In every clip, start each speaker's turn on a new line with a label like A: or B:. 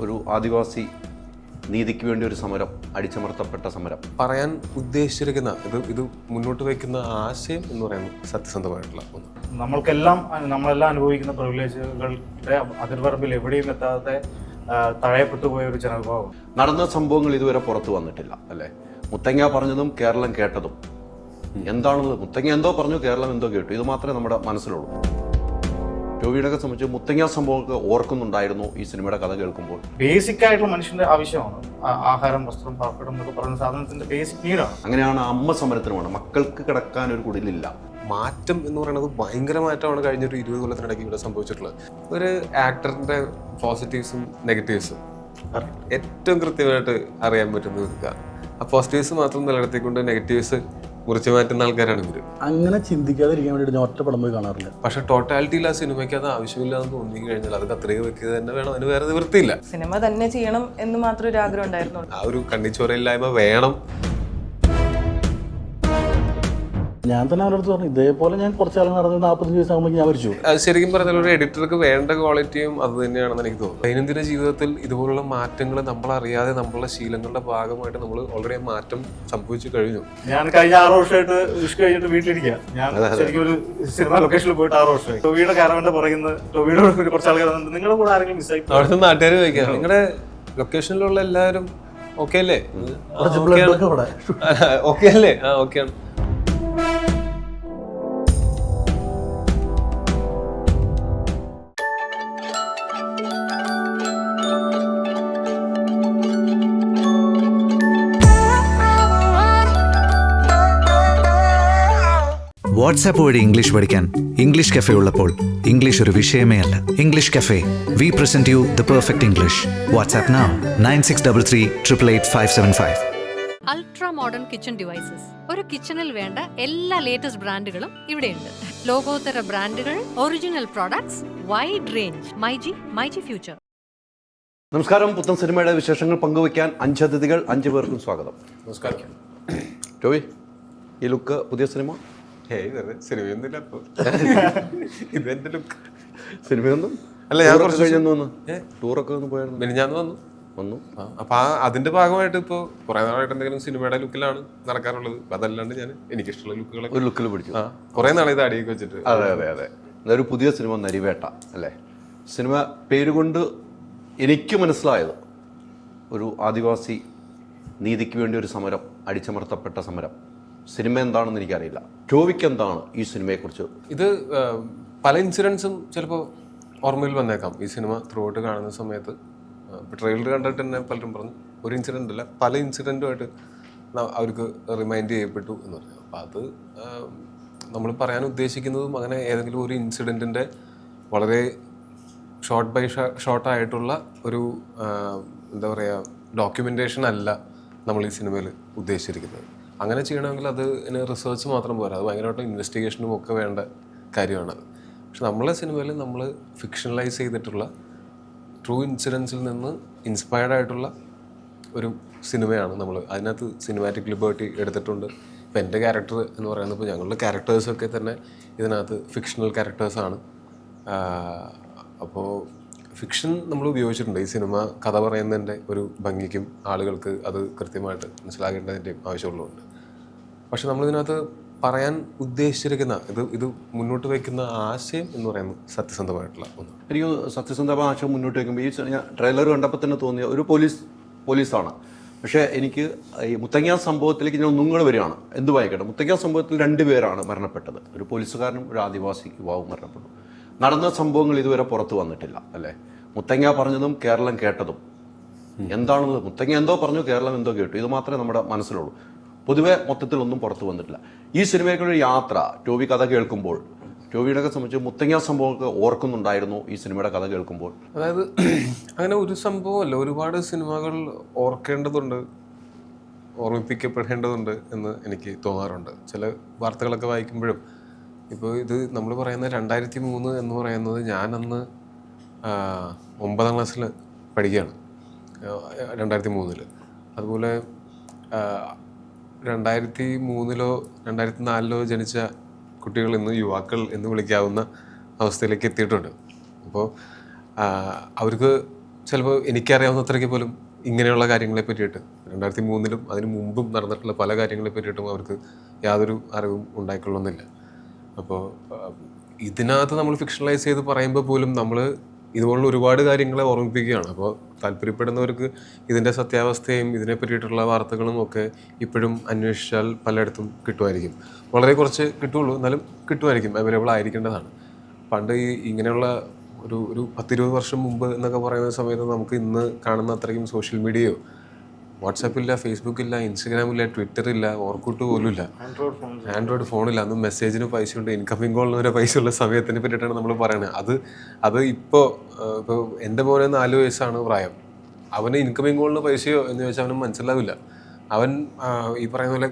A: ഒരു ആദിവാസി നീതിക്ക് വേണ്ടി ഒരു സമരം, അടിച്ചമർത്തപ്പെട്ട സമരം.
B: പറയാൻ ഉദ്ദേശിച്ചിരിക്കുന്ന ഇത് മുന്നോട്ട് വയ്ക്കുന്ന ആശയം എന്ന് പറയുന്നത് സത്യസന്ധമായിട്ടുള്ള ഒന്ന്.
C: നമ്മളെല്ലാം അനുഭവിക്കുന്ന പ്രിവിലേജുകളുടെ അതിർവരമ്പിൽ എവിടെയും എത്താതെ തഴയപ്പെട്ടു പോയ ഒരു ജനവിഭാഗം.
A: നടന്ന സംഭവങ്ങൾ ഇതുവരെ പുറത്തു വന്നിട്ടില്ല അല്ലേ? മുത്തങ്ങ പറഞ്ഞതും കേരളം കേട്ടതും എന്താണെന്ന് മുത്തങ്ങ എന്തോ പറഞ്ഞു, കേരളം എന്തോ കേട്ടു. ഇത് മാത്രമേ നമ്മുടെ മനസ്സിലുള്ളൂ. ടോവിനൊക്കെ സംബന്ധിച്ച് മുത്തങ്ങ സംഭവമൊക്കെ ഓർക്കുന്നുണ്ടായിരുന്നു ഈ സിനിമയുടെ കഥ കേൾക്കുമ്പോൾ.
C: ബേസിക് ആയിട്ടുള്ള മനുഷ്യന്റെ ആവശ്യമാണ് ആഹാരം, വസ്ത്രം, പാർപ്പിടം എന്നൊക്കെ പറയുന്ന സാധനത്തിന്റെ ബേസിക് നീഡാണ്.
A: അങ്ങനെയാണ് അമ്മ സമരത്തിനുമാണ്. മക്കൾക്ക് കിടക്കാൻ ഒരു കുടിലില്ല.
B: മാറ്റം എന്ന് പറയുന്നത് ഭയങ്കര മാറ്റമാണ് കഴിഞ്ഞൊരു 20 കൊല്ലത്തിനിടയ്ക്ക് ഇവിടെ സംഭവിച്ചിട്ടുള്ളത്. ഒരു ആക്ടറിന്റെ പോസിറ്റീവ്സും നെഗറ്റീവ്സും ഏറ്റവും കൃത്യമായിട്ട് അറിയാൻ പറ്റുന്ന ആ പോസിറ്റീവ്സ് മാത്രം നിലനിർത്തിക്കൊണ്ട് നെഗറ്റീവ്സ് മുറിച്ചു മാറ്റുന്ന ആൾക്കാരാണ് ഇവര്.
D: അങ്ങനെ ചിന്തിക്കാതിരിക്കാൻ വേണ്ടിയിട്ട് ഞാൻ ഒറ്റ പടം പോയി കാണാറില്ല.
B: പക്ഷെ ടോട്ടാലിറ്റിയിൽ ആ സിനിമയ്ക്ക് അത് ആവശ്യമില്ലാന്ന് തോന്നി കഴിഞ്ഞാൽ അത് അത്രയും വെക്കുക തന്നെ വേണം. അതിന് വേറെ നിവൃത്തിയില്ല.
E: സിനിമ തന്നെ ചെയ്യണം എന്ന് മാത്രം ഒരു ആഗ്രഹം ഉണ്ടായിരുന്നു.
B: ആ ഒരു കണ്ണിച്ചോരയില്ലായ്മ വേണം.
D: ഞാൻ തന്നെ അവരുടെ അടുത്ത് പറഞ്ഞു, ഇതേപോലെ ഞാൻ കുറച്ചാൾ നടന്ന് 45 വയസ്സാകുമ്പോൾ ഞാൻ മരിച്ചു.
B: ശരിക്കും പറഞ്ഞാൽ ഒരു എഡിറ്റർക്ക് വേണ്ട ക്വാളിറ്റിയും അത് തന്നെയാണെന്ന് എനിക്ക് തോന്നുന്നു. ദൈനംദിന ജീവിതത്തിൽ ഇതുപോലുള്ള മാറ്റങ്ങൾ നമ്മളറിയാതെ നമ്മളുടെ ശീലങ്ങളുടെ ഭാഗമായിട്ട് നമ്മൾ ഓൾറെഡി മാറ്റം സംഭവിച്ചു കഴിഞ്ഞു.
C: ഞാൻ കഴിഞ്ഞ 6 വർഷമായിട്ട് വിഷു കഴിഞ്ഞിട്ട് വീട്ടിലിരിക്കുക. ഞാൻ ശരിക്കും ഒരു സിനിമ ലൊക്കേഷനിൽ പോയിട്ട് 6 വർഷമായി. ടോവിയുടെ കാരവന്റെ പറയുന്ന ടോവിയുടെ കുറച്ച് ആൾക്കാർ നിങ്ങളുടെ കൂടെ ആരെങ്കിലും മിസ്സായി?
B: അവിടുത്തെ നാട്ടുകാർ ചോദിക്കാം, നിങ്ങളുടെ ലൊക്കേഷനിലുള്ള എല്ലാവരും ഓക്കെ അല്ലേ? ഓക്കെ അല്ലേ? ആ ഓക്കെയാണ്.
F: വാട്സാപ്പ് വഴി ഇംഗ്ലീഷ് പഠിക്കാൻ ഇംഗ്ലീഷ് കഫേ ഉള്ളപ്പോൾ ഇംഗ്ലീഷ് ഒരു വിഷയമേ അല്ല. English cafe, we present you the perfect English. WhatsApp now 9633888575.
G: Ultra modern kitchen devices. ഒരു കിച്ചണിൽ വേണ്ട എല്ലാ ലേറ്റസ്റ്റ് ബ്രാൻഡുകളും ഇവിടെയുണ്ട്. ലോകോത്തര ബ്രാൻഡുകൾ, original products, wide range. MyG future.
A: നമസ്കാരം. പുത്തൻ സിനിമയുടെ വിശേഷങ്ങൾ പങ്കുവയ്ക്കാൻ 5 അതിഥികൾ, 5 പേർക്കും സ്വാഗതം.
B: നമസ്കാരം.
A: ടോവി, ഈ ലുക്ക് പുതിയ സിനിമ?
B: സിനിമയൊന്നുമില്ല. ഇതെന്റെ ലുക്ക്.
A: സിനിമയൊന്നും
B: അല്ല, ഞാൻ
A: ടൂറൊക്കെ ഒന്ന് പോയായിരുന്നു.
B: മിനിഞ്ഞാന്ന് വന്നു. അപ്പൊ അതിന്റെ ഭാഗമായിട്ട് ഇപ്പൊ കുറെ നാളായിട്ട് എന്തെങ്കിലും സിനിമയുടെ ലുക്കിലാണ് നടക്കാറുള്ളത്. അതല്ലാണ്ട് ഞാൻ എനിക്കിഷ്ടമുള്ള ലുക്കുകളൊക്കെ
A: ഒരു ലുക്കിൽ പിടിച്ചു.
B: കുറെ നാളെ ഇത് അടിയൊക്കെ വെച്ചിട്ട്.
A: അതെ. ഇതൊരു പുതിയ സിനിമ, നരിവേട്ട അല്ലേ? സിനിമ പേരുകൊണ്ട് എനിക്ക് മനസ്സിലായത് ഒരു ആദിവാസി നീതിക്ക് വേണ്ടി ഒരു സമരം, അടിച്ചമർത്തപ്പെട്ട സമരം. സിനിമ എന്താണെന്ന് എനിക്കറിയില്ല. ടോവിക്ക് എന്താണ് ഈ സിനിമയെക്കുറിച്ച്?
B: ഇത് പല ഇൻസിഡൻസും ചിലപ്പോൾ ഓർമ്മയിൽ വന്നേക്കാം. ഈ സിനിമ ത്രൂ ഔട്ട് കാണുന്ന സമയത്ത് ട്രെയിലർ കണ്ടിട്ട് തന്നെ പലരും പറഞ്ഞു ഒരു ഇൻസിഡൻ്റ് അല്ല, പല ഇൻസിഡൻറ്റുമായിട്ട് അവർക്ക് റിമൈൻഡ് ചെയ്യപ്പെട്ടു എന്ന് പറഞ്ഞു. അപ്പോൾ അത് നമ്മൾ പറയാൻ ഉദ്ദേശിക്കുന്നതും അങ്ങനെ ഏതെങ്കിലും ഒരു ഇൻസിഡൻറ്റിൻ്റെ വളരെ ഷോർട്ട് ബൈ ഷോർട്ടായിട്ടുള്ള ഒരു എന്താ പറയുക ഡോക്യുമെൻറ്റേഷൻ അല്ല നമ്മൾ ഈ സിനിമയിൽ ഉദ്ദേശിച്ചിരിക്കുന്നത്. അങ്ങനെ ചെയ്യണമെങ്കിൽ അത് റിസർച്ച് മാത്രം പോരാ, അത് ഭയങ്കരമായിട്ട് ഇൻവെസ്റ്റിഗേഷനും ഒക്കെ വേണ്ട കാര്യമാണത്. പക്ഷെ നമ്മളെ സിനിമയിൽ നമ്മൾ ഫിക്ഷണലൈസ് ചെയ്തിട്ടുള്ള ട്രൂ ഇൻസിഡൻസിൽ നിന്ന് ഇൻസ്പയർഡ് ആയിട്ടുള്ള ഒരു സിനിമയാണ് നമ്മൾ. അതിനകത്ത് സിനിമാറ്റിക് ലിബർട്ടി എടുത്തിട്ടുണ്ട്. ഇപ്പം എൻ്റെ ക്യാരക്ടർ എന്ന് പറയുന്നത്, ഇപ്പോൾ ഞങ്ങളുടെ ക്യാരക്ടേഴ്സൊക്കെ തന്നെ ഇതിനകത്ത് ഫിക്ഷണൽ ക്യാരക്ടേഴ്സാണ്. അപ്പോൾ ഫിക്ഷൻ നമ്മൾ ഉപയോഗിച്ചിട്ടുണ്ട് ഈ സിനിമ കഥ പറയുന്നതിൻ്റെ ഒരു ഭംഗിക്കും ആളുകൾക്ക് അത് കൃത്യമായിട്ട് മനസ്സിലാക്കേണ്ടതിൻ്റെയും ആവശ്യമുള്ളതുണ്ട്. പക്ഷെ നമ്മളിതിനകത്ത് പറയാൻ ഉദ്ദേശിച്ചിരിക്കുന്ന ഇത് മുന്നോട്ട് വയ്ക്കുന്ന ആശയം എന്ന് പറയുന്നത് സത്യസന്ധമായിട്ടുള്ള ഒന്ന്.
A: എനിക്ക് സത്യസന്ധമായ ആശയം മുന്നോട്ട് വയ്ക്കുമ്പോൾ ഈ ട്രെയിലർ കണ്ടപ്പോൾ തന്നെ തോന്നിയ ഒരു പോലീസാണ്. പക്ഷേ എനിക്ക് ഈ മുത്തങ്ങ സംഭവത്തിലേക്ക് ഞാൻ ഒന്നും കൂടെ വരികയാണ്. എന്ത് വായിക്കട്ടെ, മുത്തങ്ങ സംഭവത്തിൽ 2 പേരാണ് മരണപ്പെട്ടത്. ഒരു പോലീസുകാരനും ഒരു ആദിവാസി യുവാവും മരണപ്പെട്ടു. നടന്ന സംഭവങ്ങൾ ഇതുവരെ പുറത്തു വന്നിട്ടില്ല അല്ലേ? മുത്തങ്ങ പറഞ്ഞതും കേരളം കേട്ടതും എന്താണെന്ന് മുത്തങ്ങ എന്തോ പറഞ്ഞു, കേരളം എന്തോ കേട്ടു. ഇത് മാത്രമേ നമ്മുടെ മനസ്സിലുള്ളൂ. പൊതുവെ മൊത്തത്തിലൊന്നും പുറത്തു വന്നിട്ടില്ല. ഈ സിനിമയ്ക്കുള്ള യാത്ര ടോവി കഥ കേൾക്കുമ്പോൾ, ടോവിനൊക്കെ സംബന്ധിച്ച് മുത്തങ്ങ സംഭവമൊക്കെ ഓർക്കുന്നുണ്ടായിരുന്നു ഈ സിനിമയുടെ കഥ കേൾക്കുമ്പോൾ?
B: അതായത് അങ്ങനെ ഒരു സംഭവമല്ല, ഒരുപാട് സിനിമകൾ ഓർക്കേണ്ടതുണ്ട്, ഓർമ്മിപ്പിക്കപ്പെടേണ്ടതുണ്ട് എന്ന് എനിക്ക് തോന്നാറുണ്ട്. ചില വാർത്തകളൊക്കെ വായിക്കുമ്പോഴും ഇപ്പോൾ ഇത് നമ്മൾ പറയുന്ന 2003 എന്ന് പറയുന്നത് ഞാനന്ന് 9ാം ക്ലാസ്സിൽ പഠിക്കുകയാണ് 2003. അതുപോലെ 2003 2004 ജനിച്ച കുട്ടികൾ ഇന്ന് യുവാക്കൾ എന്ന് വിളിക്കാവുന്ന അവസ്ഥയിലേക്ക് എത്തിയിട്ടുണ്ട്. അപ്പോൾ അവർക്ക് ചിലപ്പോൾ എനിക്കറിയാവുന്നത്രയ്ക്ക് പോലും ഇങ്ങനെയുള്ള കാര്യങ്ങളെ പറ്റിയിട്ട് 2003 അതിന് മുമ്പും നടന്നിട്ടുള്ള പല കാര്യങ്ങളെ പറ്റിയിട്ടും അവർക്ക് യാതൊരു അറിവും ഉണ്ടായിക്കൊള്ളുന്നില്ല. അപ്പോൾ ഇതിനകത്ത് നമ്മൾ ഫിക്ഷണലൈസ് ചെയ്ത് പറയുമ്പോൾ പോലും നമ്മൾ ഇതുപോലുള്ള ഒരുപാട് കാര്യങ്ങളെ ഓർമ്മിപ്പിക്കുകയാണ്. അപ്പോൾ താല്പര്യപ്പെടുന്നവർക്ക് ഇതിൻ്റെ സത്യാവസ്ഥയും ഇതിനെ പറ്റിയിട്ടുള്ള വാർത്തകളും ഒക്കെ ഇപ്പോഴും അന്വേഷിച്ചാൽ പലയിടത്തും കിട്ടുമായിരിക്കും. വളരെ കുറച്ച് കിട്ടുള്ളൂ, എന്നാലും കിട്ടുമായിരിക്കും, അവൈലബിൾ ആയിരിക്കേണ്ടതാണ്. പണ്ട് ഇങ്ങനെയുള്ള ഒരു 10-20 വർഷം മുമ്പ് എന്നൊക്കെ പറയുന്ന സമയത്ത് നമുക്ക് ഇന്ന് കാണുന്ന അത്രയും സോഷ്യൽ മീഡിയയോ വാട്സാപ്പില്ല, ഫേസ്ബുക്കില്ല, ഇൻസ്റ്റഗ്രാമില്ല, ട്വിറ്ററില്ല, ഓർക്കുട്ട് പോലും ഇല്ല, ആൻഡ്രോയിഡ് ഫോണില്ല. അന്ന് മെസ്സേജിന് പൈസയുണ്ട്, ഇൻകമിംഗ് കോളിന് വരെ പൈസ ഉള്ള സമയത്തിനെ പറ്റിയിട്ടാണ് നമ്മൾ പറയുന്നത്. അത് ഇപ്പോൾ എൻ്റെ പോലെ 4 വയസ്സാണ് പ്രായം. അവന് ഇൻകമിംഗ് കോളിന് പൈസയോ എന്ന് ചോദിച്ചാൽ അവന് മനസ്സിലാവില്ല. അവൻ ഈ പറയുന്ന പോലെ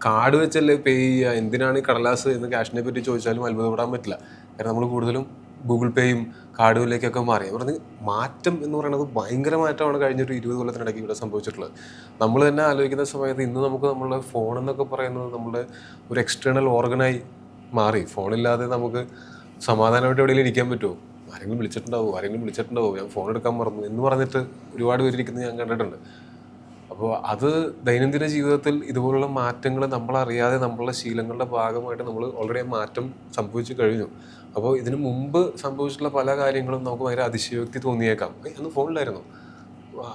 B: കാർഡ് വെച്ചല്ലേ പേ ചെയ്യുക, എന്തിനാണ് ഈ കടലാസ് എന്ന് ക്യാഷിനെ പറ്റി ചോദിച്ചാലും അത്ഭുതപ്പെടാൻ പറ്റില്ല. കാരണം നമ്മൾ കൂടുതലും ഗൂഗിൾ പേയും കാർഡുകളിലേക്കൊക്കെ മാറി. പറഞ്ഞ് മാറ്റം എന്ന് പറയുന്നത് ഭയങ്കര മാറ്റമാണ് കഴിഞ്ഞൊരു 20 കൊല്ലത്തിനിടയ്ക്ക് ഇവിടെ സംഭവിച്ചിട്ടുള്ളത്. നമ്മൾ തന്നെ ആലോചിക്കുന്ന സമയത്ത് ഇന്ന് നമുക്ക് നമ്മളുടെ ഫോൺ എന്നൊക്കെ പറയുന്നത് നമ്മുടെ ഒരു എക്സ്റ്റേണൽ ഓർഗനായി മാറി. ഫോണില്ലാതെ നമുക്ക് സമാധാനമായിട്ട് എവിടെയെങ്കിലും ഇരിക്കാൻ പറ്റുമോ? ആരെങ്കിലും വിളിച്ചിട്ടുണ്ടാവും, ഞാൻ ഫോൺ എടുക്കാൻ മറന്നു എന്ന് പറഞ്ഞിട്ട് ഒരുപാട് പേരിരിക്കുന്നത് ഞാൻ കണ്ടിട്ടുണ്ട്. അപ്പോൾ അത് ദൈനംദിന ജീവിതത്തിൽ ഇതുപോലുള്ള മാറ്റങ്ങൾ നമ്മളറിയാതെ നമ്മളുടെ ശീലങ്ങളുടെ ഭാഗമായിട്ട് നമ്മൾ ഓൾറെഡി മാറ്റം സംഭവിച്ചു കഴിഞ്ഞു. അപ്പോൾ ഇതിനു മുമ്പ് സംഭവിച്ചിട്ടുള്ള പല കാര്യങ്ങളും നമുക്ക് ഭയങ്കര അതിശയോക്തി തോന്നിയേക്കാം. അന്ന് ഫോണിലായിരുന്നു,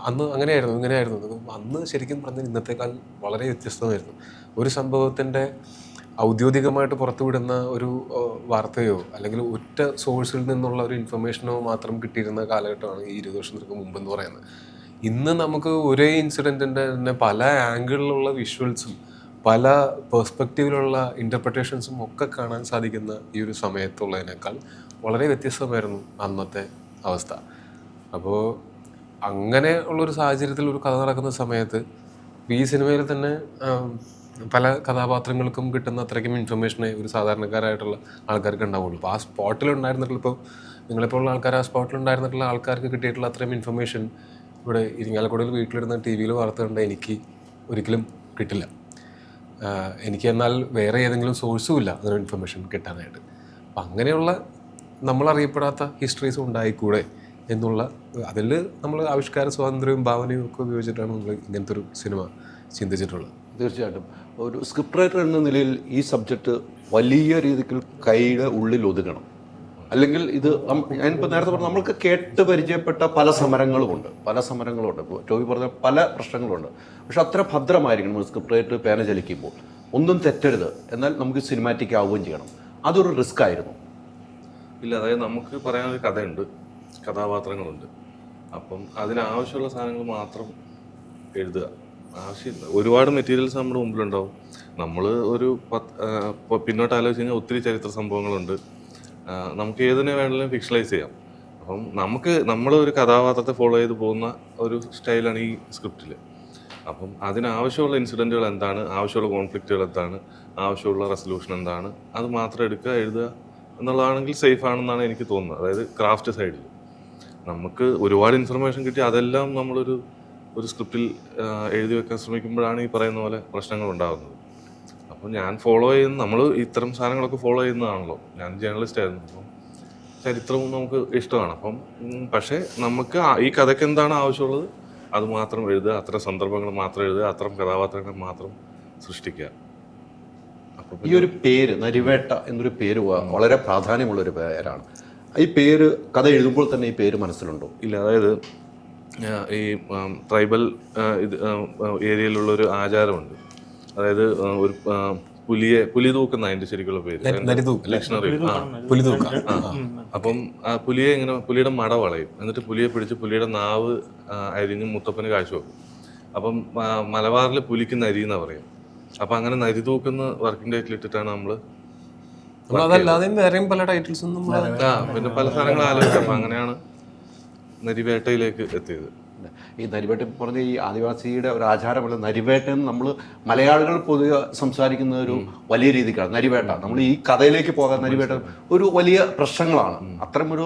B: അന്ന് അങ്ങനെയായിരുന്നു, ഇങ്ങനെയായിരുന്നു. അന്ന് ശരിക്കും പറഞ്ഞാൽ ഇന്നത്തേക്കാൾ വളരെ വ്യത്യസ്തമായിരുന്നു. ഒരു സംഭവത്തിൻ്റെ ഔദ്യോഗികമായിട്ട് പുറത്തുവിടുന്ന ഒരു വാർത്തയോ അല്ലെങ്കിൽ ഒറ്റ സോഴ്സിൽ നിന്നുള്ള ഒരു ഇൻഫർമേഷനോ മാത്രം കിട്ടിയിരുന്ന കാലഘട്ടമാണ് ഈ 20 വർഷങ്ങൾക്ക് മുമ്പെന്ന് പറയുന്നത്. ഇന്ന് നമുക്ക് ഒരേ ഇൻസിഡൻറ്റിൻ്റെ തന്നെ പല ആംഗിളിലുള്ള വിഷ്വൽസും പല പെർസ്പെക്റ്റീവിലുള്ള ഇൻ്റർപ്രിട്ടേഷൻസും ഒക്കെ കാണാൻ സാധിക്കുന്ന ഈ ഒരു സമയത്തുള്ളതിനേക്കാൾ വളരെ വ്യത്യസ്തമായിരുന്നു അന്നത്തെ അവസ്ഥ. അപ്പോൾ അങ്ങനെ ഉള്ളൊരു സാഹചര്യത്തിൽ ഒരു കഥ നടക്കുന്ന സമയത്ത് ഈ സിനിമയിൽ തന്നെ പല കഥാപാത്രങ്ങൾക്കും കിട്ടുന്ന അത്രയ്ക്കും ഇൻഫർമേഷനെ ഒരു സാധാരണക്കാരായിട്ടുള്ള ആൾക്കാർക്ക് ഉണ്ടാവുള്ളൂ. അപ്പോൾ ആ സ്പോട്ടിലുണ്ടായിരുന്നിട്ടുള്ള, ഇപ്പോൾ നിങ്ങളെപ്പോലുള്ള ആൾക്കാർ ആ സ്പോട്ടിലുണ്ടായിരുന്നിട്ടുള്ള ആൾക്കാർക്ക് കിട്ടിയിട്ടുള്ള അത്രയും ഇൻഫർമേഷൻ ഇവിടെ ഇരിങ്ങാലക്കുടയിൽ വീട്ടിലിരുന്ന ടി വിയിൽ വാർത്ത കണ്ട എനിക്ക് ഒരിക്കലും കിട്ടില്ല. എനിക്ക് എന്നാൽ വേറെ ഏതെങ്കിലും സോഴ്സും ഇല്ല അതിന് ഇൻഫർമേഷൻ കിട്ടാനായിട്ട്. അപ്പം അങ്ങനെയുള്ള നമ്മളറിയപ്പെടാത്ത ഹിസ്റ്ററീസ് ഉണ്ടായിക്കൂടെ എന്നുള്ള അതിൽ നമ്മൾ ആവിഷ്കാര സ്വാതന്ത്ര്യവും ഭാവനയും ഒക്കെ ഉപയോഗിച്ചിട്ടാണ് നമ്മൾ ഇങ്ങനത്തെ ഒരു സിനിമ ചിന്തിച്ചിട്ടുള്ളത്.
A: തീർച്ചയായിട്ടും ഒരു സ്ക്രിപ്റ്റ് റൈറ്റർ എന്ന നിലയിൽ ഈ സബ്ജക്റ്റ് വലിയ രീതിക്ക് കൈയുടെ ഉള്ളിൽ ഒതുങ്ങണം. അല്ലെങ്കിൽ ഇത് ഞാനിപ്പോൾ നേരത്തെ പറഞ്ഞു, നമ്മൾക്ക് കേട്ട് പരിചയപ്പെട്ട പല സമരങ്ങളുമുണ്ട്. ഇപ്പോൾ ടോബി പറഞ്ഞ പല പ്രശ്നങ്ങളുണ്ട്. പക്ഷെ അത്ര ഭദ്രമായിരിക്കണം സ്ക്രിപ്റ്റ് റൈറ്റർ പേന ചലിക്കുമ്പോൾ. ഒന്നും തെറ്റരുത്, എന്നാൽ നമുക്ക് സിനിമാറ്റിക് ആവുകയും ചെയ്യണം. അതൊരു റിസ്ക് ആയിരുന്നു.
H: ഇല്ല, അതായത് നമുക്ക് പറയാനൊരു കഥയുണ്ട്, കഥാപാത്രങ്ങളുണ്ട്. അപ്പം അതിനാവശ്യമുള്ള സാധനങ്ങൾ മാത്രം എഴുതുക. ആവശ്യമില്ല ഒരുപാട് മെറ്റീരിയൽസ് നമ്മുടെ മുമ്പിലുണ്ടാവും. നമ്മൾ ഒരു പിന്നോട്ട് ആലോചിച്ച് കഴിഞ്ഞാൽ ഒത്തിരി ചരിത്ര സംഭവങ്ങളുണ്ട്. നമുക്ക് ഏതിനെ വേണമെങ്കിലും ഫിക്ഷണലൈസ് ചെയ്യാം. അപ്പം നമ്മളൊരു കഥാപാത്രത്തെ ഫോളോ ചെയ്ത് പോകുന്ന ഒരു സ്റ്റൈലാണ് ഈ സ്ക്രിപ്റ്റിൽ. അപ്പം അതിനാവശ്യമുള്ള ഇൻസിഡൻറ്റുകൾ എന്താണ്, ആവശ്യമുള്ള കോൺഫ്ലിക്റ്റുകൾ എന്താണ്, ആവശ്യമുള്ള റെസൊല്യൂഷൻ എന്താണ്, അത് മാത്രം എടുക്കുക, എഴുതുക എന്നുള്ളതാണെങ്കിൽ സേഫ് ആണെന്നാണ് എനിക്ക് തോന്നുന്നത്. അതായത് ക്രാഫ്റ്റ് സൈഡിൽ നമുക്ക് ഒരുപാട് ഇൻഫർമേഷൻ കിട്ടി അതെല്ലാം നമ്മളൊരു സ്ക്രിപ്റ്റിൽ എഴുതി വെക്കാൻ ശ്രമിക്കുമ്പോഴാണ് ഈ പറയുന്ന പോലെ പ്രശ്നങ്ങൾ ഉണ്ടാകുന്നത്. അപ്പോൾ ഞാൻ ഫോളോ ചെയ്യുന്ന, നമ്മൾ ഇത്തരം സാധനങ്ങളൊക്കെ ഫോളോ ചെയ്യുന്നതാണല്ലോ. ഞാൻ ജേർണലിസ്റ്റ് ആയിരുന്നു, അപ്പം ചരിത്രവും നമുക്ക് ഇഷ്ടമാണ്. അപ്പം പക്ഷേ നമുക്ക് ഈ കഥയ്ക്ക് എന്താണ് ആവശ്യമുള്ളത് അത് മാത്രം എഴുതുക, അത്തരം സന്ദർഭങ്ങൾ മാത്രം എഴുതുക, അത്തരം കഥാപാത്രങ്ങൾ മാത്രം സൃഷ്ടിക്കുക. അപ്പോൾ
A: ഈ ഒരു പേര് നരിവേട്ട എന്നൊരു പേര് വളരെ പ്രാധാന്യമുള്ളൊരു പേരാണ്. ഈ പേര് കഥ എഴുതുമ്പോൾ തന്നെ ഈ പേര് മനസ്സിലുണ്ടോ?
H: ഇല്ല, അതായത് ഈ ട്രൈബൽ ഏരിയയിലുള്ളൊരു ആചാരമുണ്ട്. അതായത് ഒരു പുലി തൂക്കുന്ന അതിന്റെ ശരിക്കുള്ള പേര് ലക്ഷണറി. അപ്പം ആ പുലിയുടെ മട വളയും, എന്നിട്ട് പുലിയെ പിടിച്ച് പുലിയുടെ നാവ് അരിഞ്ഞ് മുത്തപ്പന് കാഴ്ച വെക്കും. അപ്പം മലബാറിൽ പുലിക്ക് നരി എന്നാ പറയും. അപ്പൊ അങ്ങനെ നരി തൂക്കുന്ന വർക്കിംഗ് ടൈറ്റിൽ ഇട്ടിട്ടാണ് നമ്മള്. പിന്നെ പല സാധനങ്ങൾ ആലോചിക്കാം. അപ്പൊ അങ്ങനെയാണ് നരിവേട്ടയിലേക്ക് എത്തിയത്.
A: ഈ നരിവേട്ട പറഞ്ഞ ഈ ആദിവാസിയുടെ ഒരു ആചാരമുള്ള നരിവേട്ട എന്ന് നമ്മൾ മലയാളികൾ പൊതുവെ സംസാരിക്കുന്ന ഒരു വലിയ രീതിക്കാണ് നരിവേട്ട. നമ്മൾ ഈ കഥയിലേക്ക് പോകാൻ നരിവേട്ട ഒരു വലിയ പ്രശ്നങ്ങളാണ്. അത്തരം ഒരു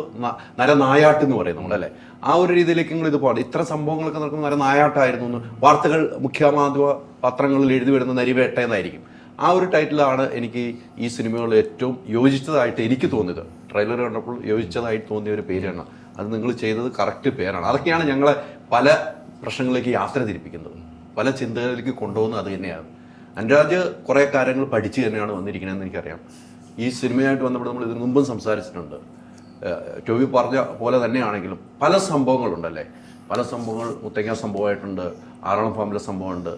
A: നരനായാട്ട് എന്ന് പറയും നമ്മളല്ലേ, ആ ഒരു രീതിയിലേക്ക് നിങ്ങൾ ഇത് പോകണം. ഇത്ര സംഭവങ്ങളൊക്കെ നടക്കുന്ന നരനായാട്ടായിരുന്നു എന്ന് വാർത്തകൾ മുഖ്യമാധ്യമ പത്രങ്ങളിൽ എഴുതി വരുന്ന നരിവേട്ട എന്നായിരിക്കും. ആ ഒരു ടൈറ്റിലാണ് എനിക്ക് ഈ സിനിമകളിൽ ഏറ്റവും യോജിച്ചതായിട്ട് എനിക്ക് തോന്നിയത്. ട്രെയിലർ കണ്ടപ്പോൾ യോജിച്ചതായിട്ട് തോന്നിയ ഒരു പേരാണ് അത് നിങ്ങൾ ചെയ്തത് കറക്റ്റ് പേരാണ്. അതൊക്കെയാണ് ഞങ്ങളെ പല പ്രശ്നങ്ങളിലേക്ക് യാത്ര തിരിപ്പിക്കുന്നത്, പല ചിന്തകളിലേക്ക് കൊണ്ടുപോകുന്നത് അത് തന്നെയാണ്. അനുരാജ് കുറേ കാര്യങ്ങൾ പഠിച്ച് തന്നെയാണ് വന്നിരിക്കണമെന്ന് എനിക്കറിയാം. ഈ സിനിമയായിട്ട് വന്നപ്പോൾ നമ്മൾ ഇതിനു മുമ്പും സംസാരിച്ചിട്ടുണ്ട്. ടോബി പറഞ്ഞ പോലെ തന്നെയാണെങ്കിലും പല സംഭവങ്ങളുണ്ടല്ലേ, പല സംഭവങ്ങൾ. മുത്തങ്ങ സംഭവമായിട്ടുണ്ട്, ആറളം ഫാമിലെ സംഭവമുണ്ട്,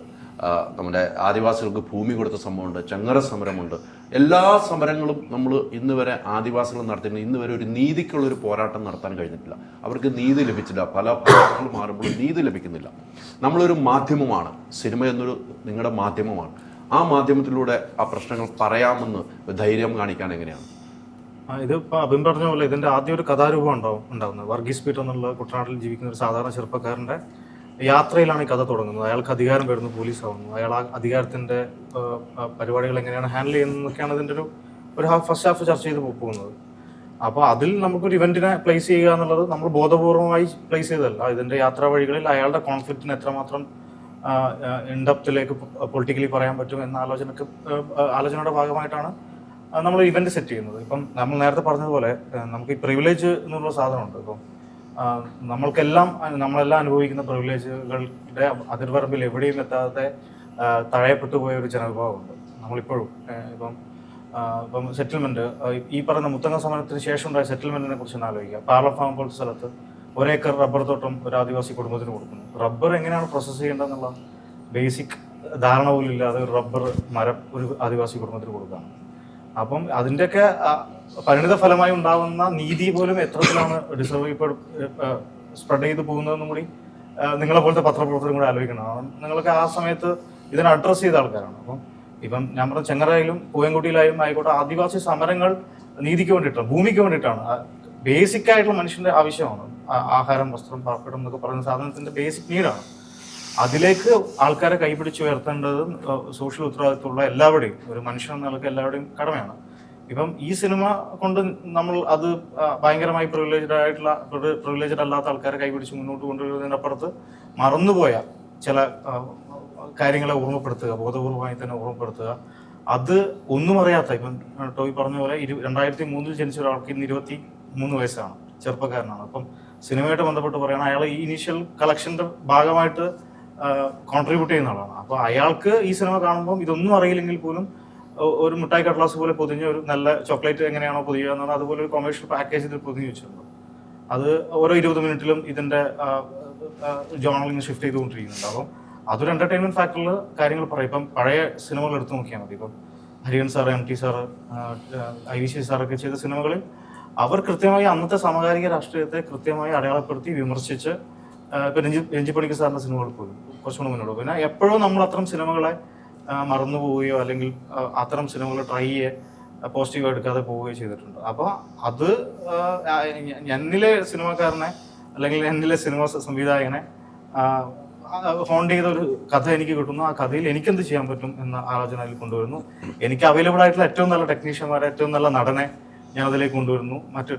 A: നമ്മുടെ ആദിവാസികൾക്ക് ഭൂമി കൊടുത്ത സംഭവമുണ്ട്, ചങ്ങര സമരമുണ്ട്. എല്ലാ സമരങ്ങളും നമ്മൾ ഇന്ന് വരെ ആദിവാസികൾ നടത്തിയിട്ടുണ്ട്. ഇന്ന് വരെ ഒരു നീതിക്കുള്ളൊരു പോരാട്ടം നടത്താൻ കഴിഞ്ഞിട്ടില്ല. അവർക്ക് നീതി ലഭിച്ചില്ല. പല ഭാഷകൾ മാറുമ്പോഴും നീതി ലഭിക്കുന്നില്ല. നമ്മളൊരു മാധ്യമമാണ്, സിനിമ എന്നൊരു നിങ്ങളുടെ മാധ്യമമാണ്. ആ മാധ്യമത്തിലൂടെ ആ പ്രശ്നങ്ങൾ പറയാമെന്ന് ധൈര്യം കാണിക്കാൻ എങ്ങനെയാണ്?
C: ഇതിപ്പോൾ അഭിൻ പറഞ്ഞ പോലെ ഇതിൻ്റെ ആദ്യം ഒരു കഥാരൂപം ഉണ്ടാവുന്നത്. വർഗീസ് പീറ്റർ എന്നുള്ള കുട്ടനാട്ടിൽ ജീവിക്കുന്ന ഒരു സാധാരണ ചെറുപ്പക്കാരൻ്റെ യാത്രയിലാണ് ഈ കഥ തുടങ്ങുന്നത്. അയാൾക്ക് അധികാരം വരുന്നു, പോലീസ് ആവുന്നു, അയാൾ ആ അധികാരത്തിൻ്റെ പരിപാടികൾ എങ്ങനെയാണ് ഹാൻഡിൽ ചെയ്യുന്നതൊക്കെയാണ് ഇതിൻ്റെ ഒരു ഫസ്റ്റ് ഹാഫ് ചർച്ച ചെയ്ത് പോകുന്നത്. അപ്പോൾ അതിൽ നമുക്കൊരു ഇവൻറ്റിനെ പ്ലേസ് ചെയ്യുക എന്നുള്ളത് നമ്മൾ ബോധപൂർവമായി പ്ലേസ് ചെയ്തതല്ല. ഇതിൻ്റെ യാത്രാ വഴികളിൽ അയാളുടെ കോൺഫ്ലിക്റ്റിന് എത്രമാത്രം ഇൻഡെപ്തിലേക്ക് പൊളിറ്റിക്കലി പറയാൻ പറ്റും എന്ന ആലോചനയുടെ ഭാഗമായിട്ടാണ് നമ്മൾ ഇവന്റ് സെറ്റ് ചെയ്യുന്നത്. ഇപ്പം നമ്മൾ നേരത്തെ പറഞ്ഞതുപോലെ നമുക്ക് ഈ പ്രിവിലേജ് എന്നുള്ള സാധനമുണ്ട്. ഇപ്പം നമ്മളെല്ലാം അനുഭവിക്കുന്ന പ്രിവിലേജുകളുടെ അതിർവരമ്പിൽ എവിടെയും എത്താതെ തഴയപ്പെട്ടു പോയ ഒരു ജനവിഭാഗമുണ്ട് നമ്മളിപ്പോഴും. ഇപ്പം സെറ്റിൽമെന്റ്, ഈ പറയുന്ന മുത്തങ്ങ സമരത്തിന് ശേഷം ഉണ്ടായ സെറ്റിൽമെന്റിനെ കുറിച്ച് ആലോചിക്കുക. പാർലഫാം പോലത്തെ സ്ഥലത്ത് 1 ഏക്കർ റബ്ബർ തോട്ടം ഒരു ആദിവാസി കുടുംബത്തിന് കൊടുക്കുന്നു. റബ്ബർ എങ്ങനെയാണ് പ്രോസസ്സ് ചെയ്യേണ്ടതെന്നുള്ള ബേസിക് ധാരണ പോലും ഇല്ലാതെ ഒരു റബ്ബർ മരം ഒരു ആദിവാസി കുടുംബത്തിന് കൊടുക്കുകയാണ്. അപ്പം അതിൻ്റെയൊക്കെ പരിണിത ഫലമായി ഉണ്ടാകുന്ന നീതി പോലും എത്രത്തിലാണ് സ്പ്രെഡ് ചെയ്ത് പോകുന്നതെന്നും കൂടി നിങ്ങളെ പോലത്തെ പത്രപ്രവർത്തകരും കൂടി ആലോചിക്കണം. നിങ്ങളൊക്കെ ആ സമയത്ത് ഇതിനെ അഡ്രസ്സ് ചെയ്ത ആൾക്കാരാണ്. ഇപ്പം ഞാൻ പറഞ്ഞ ചെങ്ങറയിലും പൂയംകുട്ടിയിലായാലും ആയിക്കോട്ടെ, ആദിവാസി സമരങ്ങൾ നീതിക്ക് വേണ്ടിയിട്ടാണ്, ഭൂമിക്ക് വേണ്ടിയിട്ടാണ്. ബേസിക് ആയിട്ടുള്ള മനുഷ്യന്റെ ആവശ്യമാണ്. ആഹാരം, വസ്ത്രം, പാർപ്പിടം എന്നൊക്കെ പറയുന്ന സാധനത്തിന്റെ ബേസിക് നീഡാണ്. അതിലേക്ക് ആൾക്കാരെ കൈപിടിച്ച് ഉയർത്തേണ്ടത് സോഷ്യൽ ഉത്തരവാദിത്വമുള്ള എല്ലാവരുടെയും, ഒരു മനുഷ്യൻ എന്ന നിലയ്ക്ക് എല്ലാവരുടെയും കടമയാണ്. ഇപ്പം ഈ സിനിമ കൊണ്ട് നമ്മൾ അത് ഭയങ്കരമായി പ്രിവിലേജ്ഡ് അല്ലാത്ത ആൾക്കാരെ കൈപിടിച്ച് മുന്നോട്ട് കൊണ്ടുവരുന്നതിനപ്പുറത്ത് മറന്നുപോയ ചില കാര്യങ്ങളെ ഓർമ്മപ്പെടുത്തുക, ബോധപൂർവമായി തന്നെ ഓർമ്മപ്പെടുത്തുക. അത് ഒന്നും അറിയാത്ത, ഇപ്പം ടോയ് പറഞ്ഞ പോലെ 2003 ജനിച്ച ഒരാൾക്ക് ഇന്ന് 23 വയസ്സാണ്, ചെറുപ്പക്കാരനാണ്. അപ്പം സിനിമയായിട്ട് ബന്ധപ്പെട്ട് പറയുകയാണ്, അയാൾ ഈ ഇനീഷ്യൽ കളക്ഷൻ്റെ ഭാഗമായിട്ട് കോൺട്രിബ്യൂട്ട് ചെയ്യുന്ന ആളാണ്. അപ്പോൾ അയാൾക്ക് ഈ സിനിമ കാണുമ്പോൾ ഇതൊന്നും അറിയില്ലെങ്കിൽ പോലും ഒരു മിഠായി കടലാസ് പോലെ പൊതിഞ്ഞ ഒരു നല്ല ചോക്ലേറ്റ് എങ്ങനെയാണോ പൊതിയുക എന്നാണ്, അതുപോലെ ഒരു കൊമേഴ്ഷ്യൽ പാക്കേജ് ഇതിൽ പൊതിഞ്ഞ് വെച്ചിട്ടുണ്ട്. അത് ഓരോ 20 മിനിറ്റിലും ഇതിൻ്റെ ജോണലിങ് ഷിഫ്റ്റ് ചെയ്തുകൊണ്ടിരിക്കുന്നുണ്ട്. അപ്പം അതൊരു എൻ്റർടൈൻമെൻറ്റ് ഫാക്ടറിൽ കാര്യങ്ങൾ പറയും. ഇപ്പം പഴയ സിനിമകൾ എടുത്ത് നോക്കിയാൽ മതി. ഇപ്പം Hariharan sir, MT sir, IVC സാറൊക്കെ ചെയ്ത സിനിമകളിൽ അവർ കൃത്യമായി അന്നത്തെ സമകാലിക രാഷ്ട്രീയത്തെ കൃത്യമായി അടയാളപ്പെടുത്തി വിമർശിച്ച്, ഇപ്പം രഞ്ജിപ്പണിക്കർ സാറിൻ്റെ സിനിമകൾ പോലും കുറച്ചുകൂടി മുന്നോട്ട്. പിന്നെ എപ്പോഴും നമ്മൾ അത്തരം സിനിമകളെ മറന്നു പോവുകയോ അല്ലെങ്കിൽ അത്തരം സിനിമകൾ ട്രൈ പോസിറ്റീവായി എടുക്കാതെ പോവുകയോ ചെയ്തിട്ടുണ്ട്. അപ്പോൾ അത് എന്നിലെ സിനിമക്കാരനെ അല്ലെങ്കിൽ എന്നിലെ സിനിമ സംവിധായകനെ ഹോണ്ട് ചെയ്ത ഒരു കഥ എനിക്ക് കിട്ടുന്നു. ആ കഥയിൽ എനിക്കെന്ത് ചെയ്യാൻ പറ്റും എന്ന ആലോചനയിൽ കൊണ്ടുവരുന്നു. എനിക്ക് അവൈലബിൾ ആയിട്ടുള്ള ഏറ്റവും നല്ല ടെക്നീഷ്യന്മാരെ, ഏറ്റവും നല്ല നടനെ ഞാൻ അതിലേക്ക് കൊണ്ടുവരുന്നു. മറ്റ്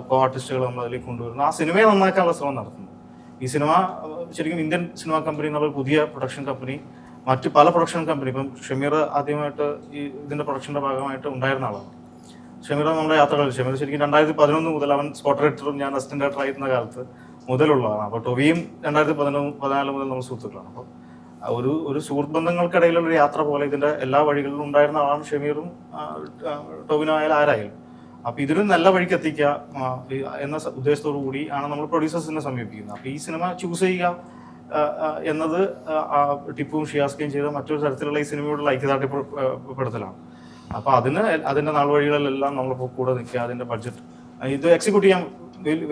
C: കോ ആർട്ടിസ്റ്റുകൾ നമ്മൾ അതിലേക്ക് കൊണ്ടുവരുന്നു. ആ സിനിമയെ നന്നാക്കാനുള്ള ശ്രമം നടത്തുന്നു. ഈ സിനിമ ശരിക്കും ഇന്ത്യൻ സിനിമ കമ്പനി എന്നുള്ള പുതിയ പ്രൊഡക്ഷൻ കമ്പനി, മറ്റ് പല പ്രൊഡക്ഷൻ കമ്പനി, ഇപ്പം ഷമീർ ആദ്യമായിട്ട് ഈ ഇതിൻ്റെ പ്രൊഡക്ഷൻ്റെ ഭാഗമായിട്ട് ഉണ്ടായിരുന്ന ആളാണ്. ഷമീർ നമ്മുടെ യാത്രകളിൽ, ഷമീർ ശരിക്കും 2011 മുതൽ, അവൻ സ്പോട്ട് റൈറ്ററും ഞാൻ അസിസ്റ്റന്റ് ഡയറക്ടർ ആയിരുന്ന കാലത്ത് മുതലുള്ളതാണ്. അപ്പോൾ ടൊവിയും 2014 മുതൽ നമ്മൾ സുഹൃത്തുക്കളാണ്. അപ്പോൾ ഒരു സുഹൃത്ത് ബന്ധങ്ങൾക്കിടയിലുള്ള ഒരു യാത്ര പോലെ ഇതിൻ്റെ എല്ലാ വഴികളിലും ഉണ്ടായിരുന്ന ആളാണ് ഷമീറും ടൊവിനോ ആയാലും ആരായാലും. അപ്പോൾ ഇതൊരു നല്ല വഴിക്ക് എത്തിക്കുക എന്ന ഉദ്ദേശത്തോടു കൂടി ആണ് നമ്മൾ പ്രൊഡ്യൂസേഴ്സിനെ സമീപിക്കുന്നത്. അപ്പോൾ ഈ സിനിമ ചൂസ് ചെയ്യുക എന്നത് ടിപ്പുവും ഷിയാസ്കയും ചെയ്ത മറ്റൊരു തരത്തിലുള്ള ഈ സിനിമയോടുള്ള ഐക്യദാർഢ്യപ്പെടുത്തലാണ്. അപ്പോൾ അതിൻ്റെ നാൾ വഴികളിലെല്ലാം നമ്മളിപ്പോൾ കൂടെ നിൽക്കുക. അതിൻ്റെ ബഡ്ജറ്റ് ഇത് എക്സിക്യൂട്ട് ചെയ്യാൻ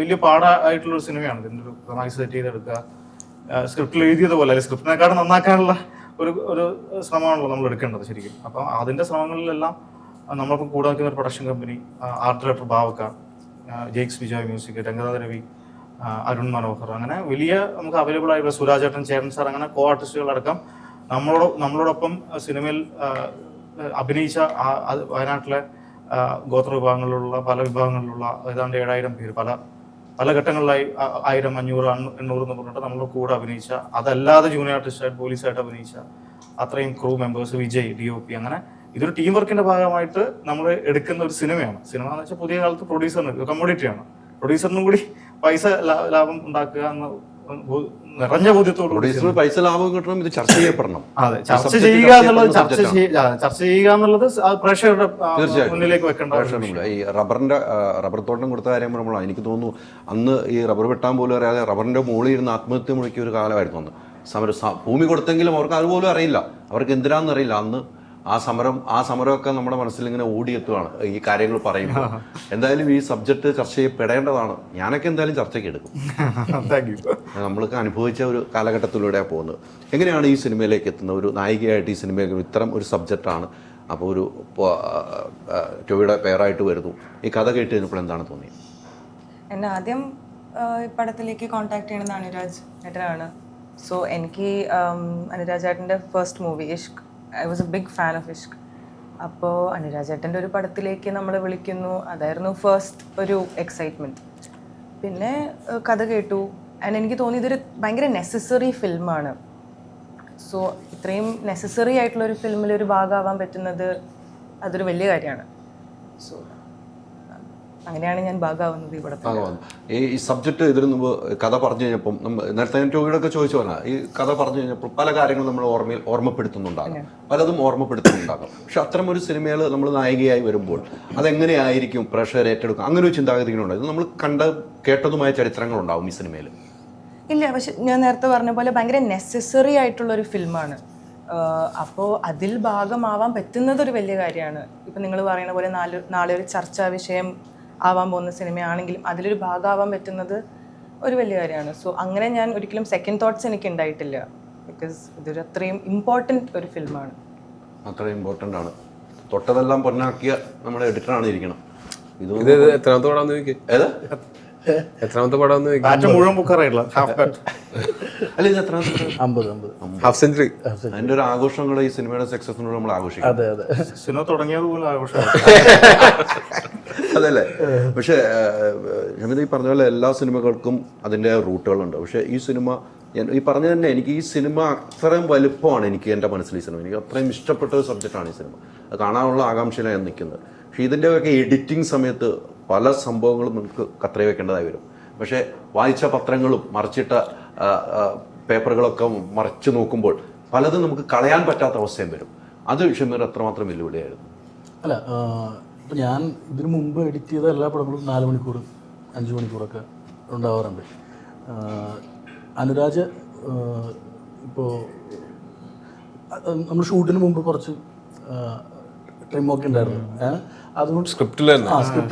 C: വലിയ പാടായിട്ടുള്ളൊരു സിനിമയാണ്. ഇതിൻ്റെ ഒരു പ്രമാണി സെറ്റ് ചെയ്തെടുക്കുക, സ്ക്രിപ്റ്റിൽ എഴുതിയതുപോലെ അല്ലെങ്കിൽ സ്ക്രിപ്റ്റിനെക്കാളും നന്നാക്കാനുള്ള ഒരു ശ്രമമാണല്ലോ നമ്മൾ എടുക്കേണ്ടത് ശരിക്കും. അപ്പോൾ അതിൻ്റെ ശ്രമങ്ങളിലെല്ലാം നമ്മളിപ്പോൾ കൂടെ നിൽക്കുന്ന ഒരു പ്രൊഡക്ഷൻ കമ്പനി, ആർട്ട് ഡയറക്ടർ ഭാവക്ക, ജെയ്ക്സ് വിജയ് മ്യൂസിക്, രംഗനാഥ രവി, അരുൺ മനോഹർ, അങ്ങനെ വലിയ നമുക്ക് അവൈലബിൾ ആയിട്ടുള്ള സുരാജേട്ടൻ, ചേരൻ സാർ, അങ്ങനെ കോ ആർട്ടിസ്റ്റുകളടക്കം നമ്മളോടൊപ്പം സിനിമയിൽ അഭിനയിച്ച വയനാട്ടിലെ ഗോത്ര വിഭാഗങ്ങളിലുള്ള പല വിഭാഗങ്ങളിലുള്ള ഏതാണ്ട് 7000 പേര് പല ഘട്ടങ്ങളിലായി 1000, 500, 800 എന്ന് പറഞ്ഞിട്ട് നമ്മുടെ കൂടെ അഭിനയിച്ച, അതല്ലാതെ ജൂനിയർ ആർട്ടിസ്റ്റായിട്ട് പോലീസായിട്ട് അഭിനയിച്ച അത്രയും ക്രൂ മെമ്പേഴ്സ്, വിജയ്, DOP, അങ്ങനെ ഇതൊരു ടീം വർക്കിന്റെ ഭാഗമായിട്ട് നമ്മൾ എടുക്കുന്ന ഒരു സിനിമയാണ്. സിനിമ എന്ന് വെച്ചാൽ പുതിയ കാലത്ത് പ്രൊഡ്യൂസറിന് കമ്മോഡിറ്റിയാണ്. പ്രൊഡ്യൂസറിനും കൂടി പൈസ ലാഭം ഉണ്ടാക്കുക എന്ന നിറഞ്ഞ ബോധ്യത്തോട്
A: പ്രൊഡ്യൂസറിന് പൈസ ലാഭം കിട്ടണം, ഇത് ചർച്ച ചെയ്യപ്പെടണം.
C: അതെ, ചർച്ച ചെയ്യുക എന്നുള്ളത് ചർച്ച ചെയ്യുക എന്നുള്ളത് പ്രേക്ഷകരുടെ മുന്നിലേക്ക് വെക്കേണ്ട
A: പ്രശ്നമില്ല. ഈ റബ്ബർ തോട്ടം കൊടുത്ത കാര്യം പറയുമ്പോൾ എനിക്ക് തോന്നുന്നു അന്ന് ഈ റബ്ബർ വെട്ടാൻ പോലും അറിയാതെ റബ്ബറിന്റെ മുകളിൽ ഇരുന്ന് ആത്മഹത്യ മുഴക്കിയ ഒരു കാലമായിരുന്നു അന്ന്. ഭൂമി കൊടുത്തെങ്കിലും അവർക്ക് അതുപോലും അറിയില്ല, അവർക്ക് എന്തിനാണെന്ന് അറിയില്ല. അന്ന് ആ സമരമൊക്കെ നമ്മുടെ മനസ്സിൽ ഇങ്ങനെ ഓടിയെത്തുകയാണ് ഈ കാര്യങ്ങൾ പറയുമ്പോൾ. എന്തായാലും ഈ സബ്ജക്റ്റ് ചർച്ച ചെയ്യപ്പെടേണ്ടതാണ്. ഞാനൊക്കെ എന്തായാലും ചർച്ചയ്ക്ക് എടുക്കും. നമ്മൾക്ക് അനുഭവിച്ച ഒരു കാലഘട്ടത്തിലൂടെയാണ് പോകുന്നത്. എങ്ങനെയാണ് ഈ സിനിമയിലേക്ക് എത്തുന്നത്? ഒരു നായികയായിട്ട് ഈ സിനിമയിൽ ഇത്തരം ഒരു സബ്ജക്റ്റാണ്, അപ്പോൾ ഒരു ടോവിയുടെ പേരായിട്ട് വരുന്നു. ഈ കഥ കേട്ട് കഴിഞ്ഞപ്പോൾ എന്താണ് തോന്നിയത്?
E: എന്നെ ആദ്യം ഈ പടത്തിലേക്ക് കോൺടാക്ട് ചെയ്യുന്നത് അനുരാജ് ഏട്ടനാണ്. സോ എനിക്ക് അനുരാജ് ഏട്ടൻ്റെ first movie Ishq, I was a big fan of Ishq. അപ്പോൾ അനുരാജ് ഏട്ടൻ്റെ ഒരു പടത്തിലേക്ക് നമ്മൾ വിളിക്കുന്നു, അതായിരുന്നു ഫസ്റ്റ് ഒരു എക്സൈറ്റ്മെൻറ്റ്. പിന്നെ കഥ കേട്ടു, ആൻഡ് എനിക്ക് തോന്നി ഇതൊരു ഭയങ്കര നെസസറി ഫിലിമാണ്. സോ ഇത്രയും നെസസറി ആയിട്ടുള്ളൊരു ഫിലിമിൽ ഒരു ഭാഗമാവാൻ പറ്റുന്നത് അതൊരു വലിയ കാര്യമാണ്. സോ അങ്ങനെയാണ് ഞാൻ ഭാഗമാവുന്നത് ഈ പടത്തിൽ.
A: ഈ സബ്ജക്റ്റ് ഇതിന് മുമ്പ് കഥ പറഞ്ഞു കഴിഞ്ഞപ്പം നേരത്തെ ഞാൻ ടോവിയോടൊക്കെ ചോദിച്ചു പറഞ്ഞാൽ ഈ കഥ പറഞ്ഞു കഴിഞ്ഞപ്പോൾ പല കാര്യങ്ങളും നമ്മൾ ഓർമ്മപ്പെടുത്തുന്നുണ്ടാകും, പലതും ഓർമ്മപ്പെടുത്തുന്നുണ്ടാകും. പക്ഷെ അത്തരം ഒരു സിനിമയിൽ നമ്മൾ നായികയായി വരുമ്പോൾ അതെങ്ങനെയായിരിക്കും പ്രേക്ഷകർ ഏറ്റെടുക്കുക, അങ്ങനെ ഒരു ചിന്താഗതികളുണ്ട്. ഇത് നമ്മൾ കേട്ടതുമായ ചരിത്രങ്ങളുണ്ടാവും ഈ സിനിമയിൽ.
E: ഇല്ല, പക്ഷെ ഞാൻ നേരത്തെ പറഞ്ഞ പോലെ ഭയങ്കര നെസസറി ആയിട്ടുള്ളൊരു ഫിലിമാണ്. അപ്പോൾ അതിൽ ഭാഗമാവാൻ പറ്റുന്നത് ഒരു വലിയ കാര്യമാണ്. ഇപ്പം നിങ്ങൾ പറയുന്ന പോലെ നാളെ ഒരു ചർച്ചാ വിഷയം ആവാൻ പോകുന്ന സിനിമയാണെങ്കിലും അതിലൊരു ഭാഗമാവാൻ പറ്റുന്നത് ഒരു വലിയ കാര്യമാണ്. സോ അങ്ങനെ ഞാൻ ഒരിക്കലും സെക്കൻഡ് തോട്ട്സ് എനിക്ക് ഉണ്ടായിട്ടില്ല. ബിക്കോസ് ഇതൊരു അത്രയും ഇമ്പോർട്ടൻറ്റ് ഒരു ഫിലിമാണ്.
A: അത്രയും ഇമ്പോർട്ടൻ്റ് ആണ്. തൊട്ടതെല്ലാം പൊന്നാക്കിയ നമ്മുടെ എഡിറ്ററാണ് ഇരിക്കണം.
B: ഇത് എത്രാമത്തെ പടാന്ന് ചോദിക്കും? എത്രാമത്തെ പടാന്ന്
C: ചോദിക്കും? മുഴുവൻ ബുക്കറായിട്ടില്ല, ഹാഫ് കട്ട്.
A: അല്ല, ഇത് എത്രാമത്തെ?
D: 50
B: ഹാഫ് സെഞ്ചുറി.
A: അതിന്റെ ഒരു ആഘോഷങ്ങൾ ഈ സിനിമയുടെ സക്സസിനോട് നമ്മൾ ആഘോഷിക്കും.
D: അതെ അതെ,
C: സിനിമ തുടങ്ങിയത് പോലും ആഘോഷം.
A: അതല്ലേ? പക്ഷേ ഷമിത ഈ പറഞ്ഞ പോലെ എല്ലാ സിനിമകൾക്കും അതിൻ്റെ റൂട്ടുകളുണ്ട്. പക്ഷേ ഈ സിനിമ ഈ പറഞ്ഞ തന്നെ എനിക്ക് ഈ സിനിമ അത്രയും വലുപ്പമാണ് എനിക്ക് എൻ്റെ മനസ്സിൽ. ഈ സിനിമ എനിക്ക് അത്രയും ഇഷ്ടപ്പെട്ട ഒരു സബ്ജക്റ്റാണ് ഈ സിനിമ. അത് കാണാനുള്ള ആകാംക്ഷയിലാണ് ഞാൻ നിൽക്കുന്നത്. പക്ഷേ ഇതിൻ്റെയൊക്കെ എഡിറ്റിംഗ് സമയത്ത് പല സംഭവങ്ങളും നമുക്ക് കത്രേ വെക്കേണ്ടതായി വരും. പക്ഷേ വായിച്ച പത്രങ്ങളും മറിച്ചിട്ട പേപ്പറുകളൊക്കെ മറിച്ച് നോക്കുമ്പോൾ പലതും നമുക്ക് കളയാൻ പറ്റാത്ത അവസ്ഥയും വരും. അത് ഷമീർ എത്രമാത്രം വെല്ലുവിളിയായിരുന്നു?
D: അല്ല, ഇപ്പം ഞാൻ ഇതിനു മുമ്പ് എഡിറ്റ് ചെയ്ത എല്ലാ പടങ്ങളും 4 മണിക്കൂർ 5 മണിക്കൂറൊക്കെ ഉണ്ടാവാറുണ്ട്. അനുരാജ് ഇപ്പോൾ നമ്മൾ ഷൂട്ടിന് മുമ്പ് കുറച്ച് ട്രിമൊക്കെ ഉണ്ടായിരുന്നു. അതുകൊണ്ട് സ്ക്രിപ്റ്റിൽ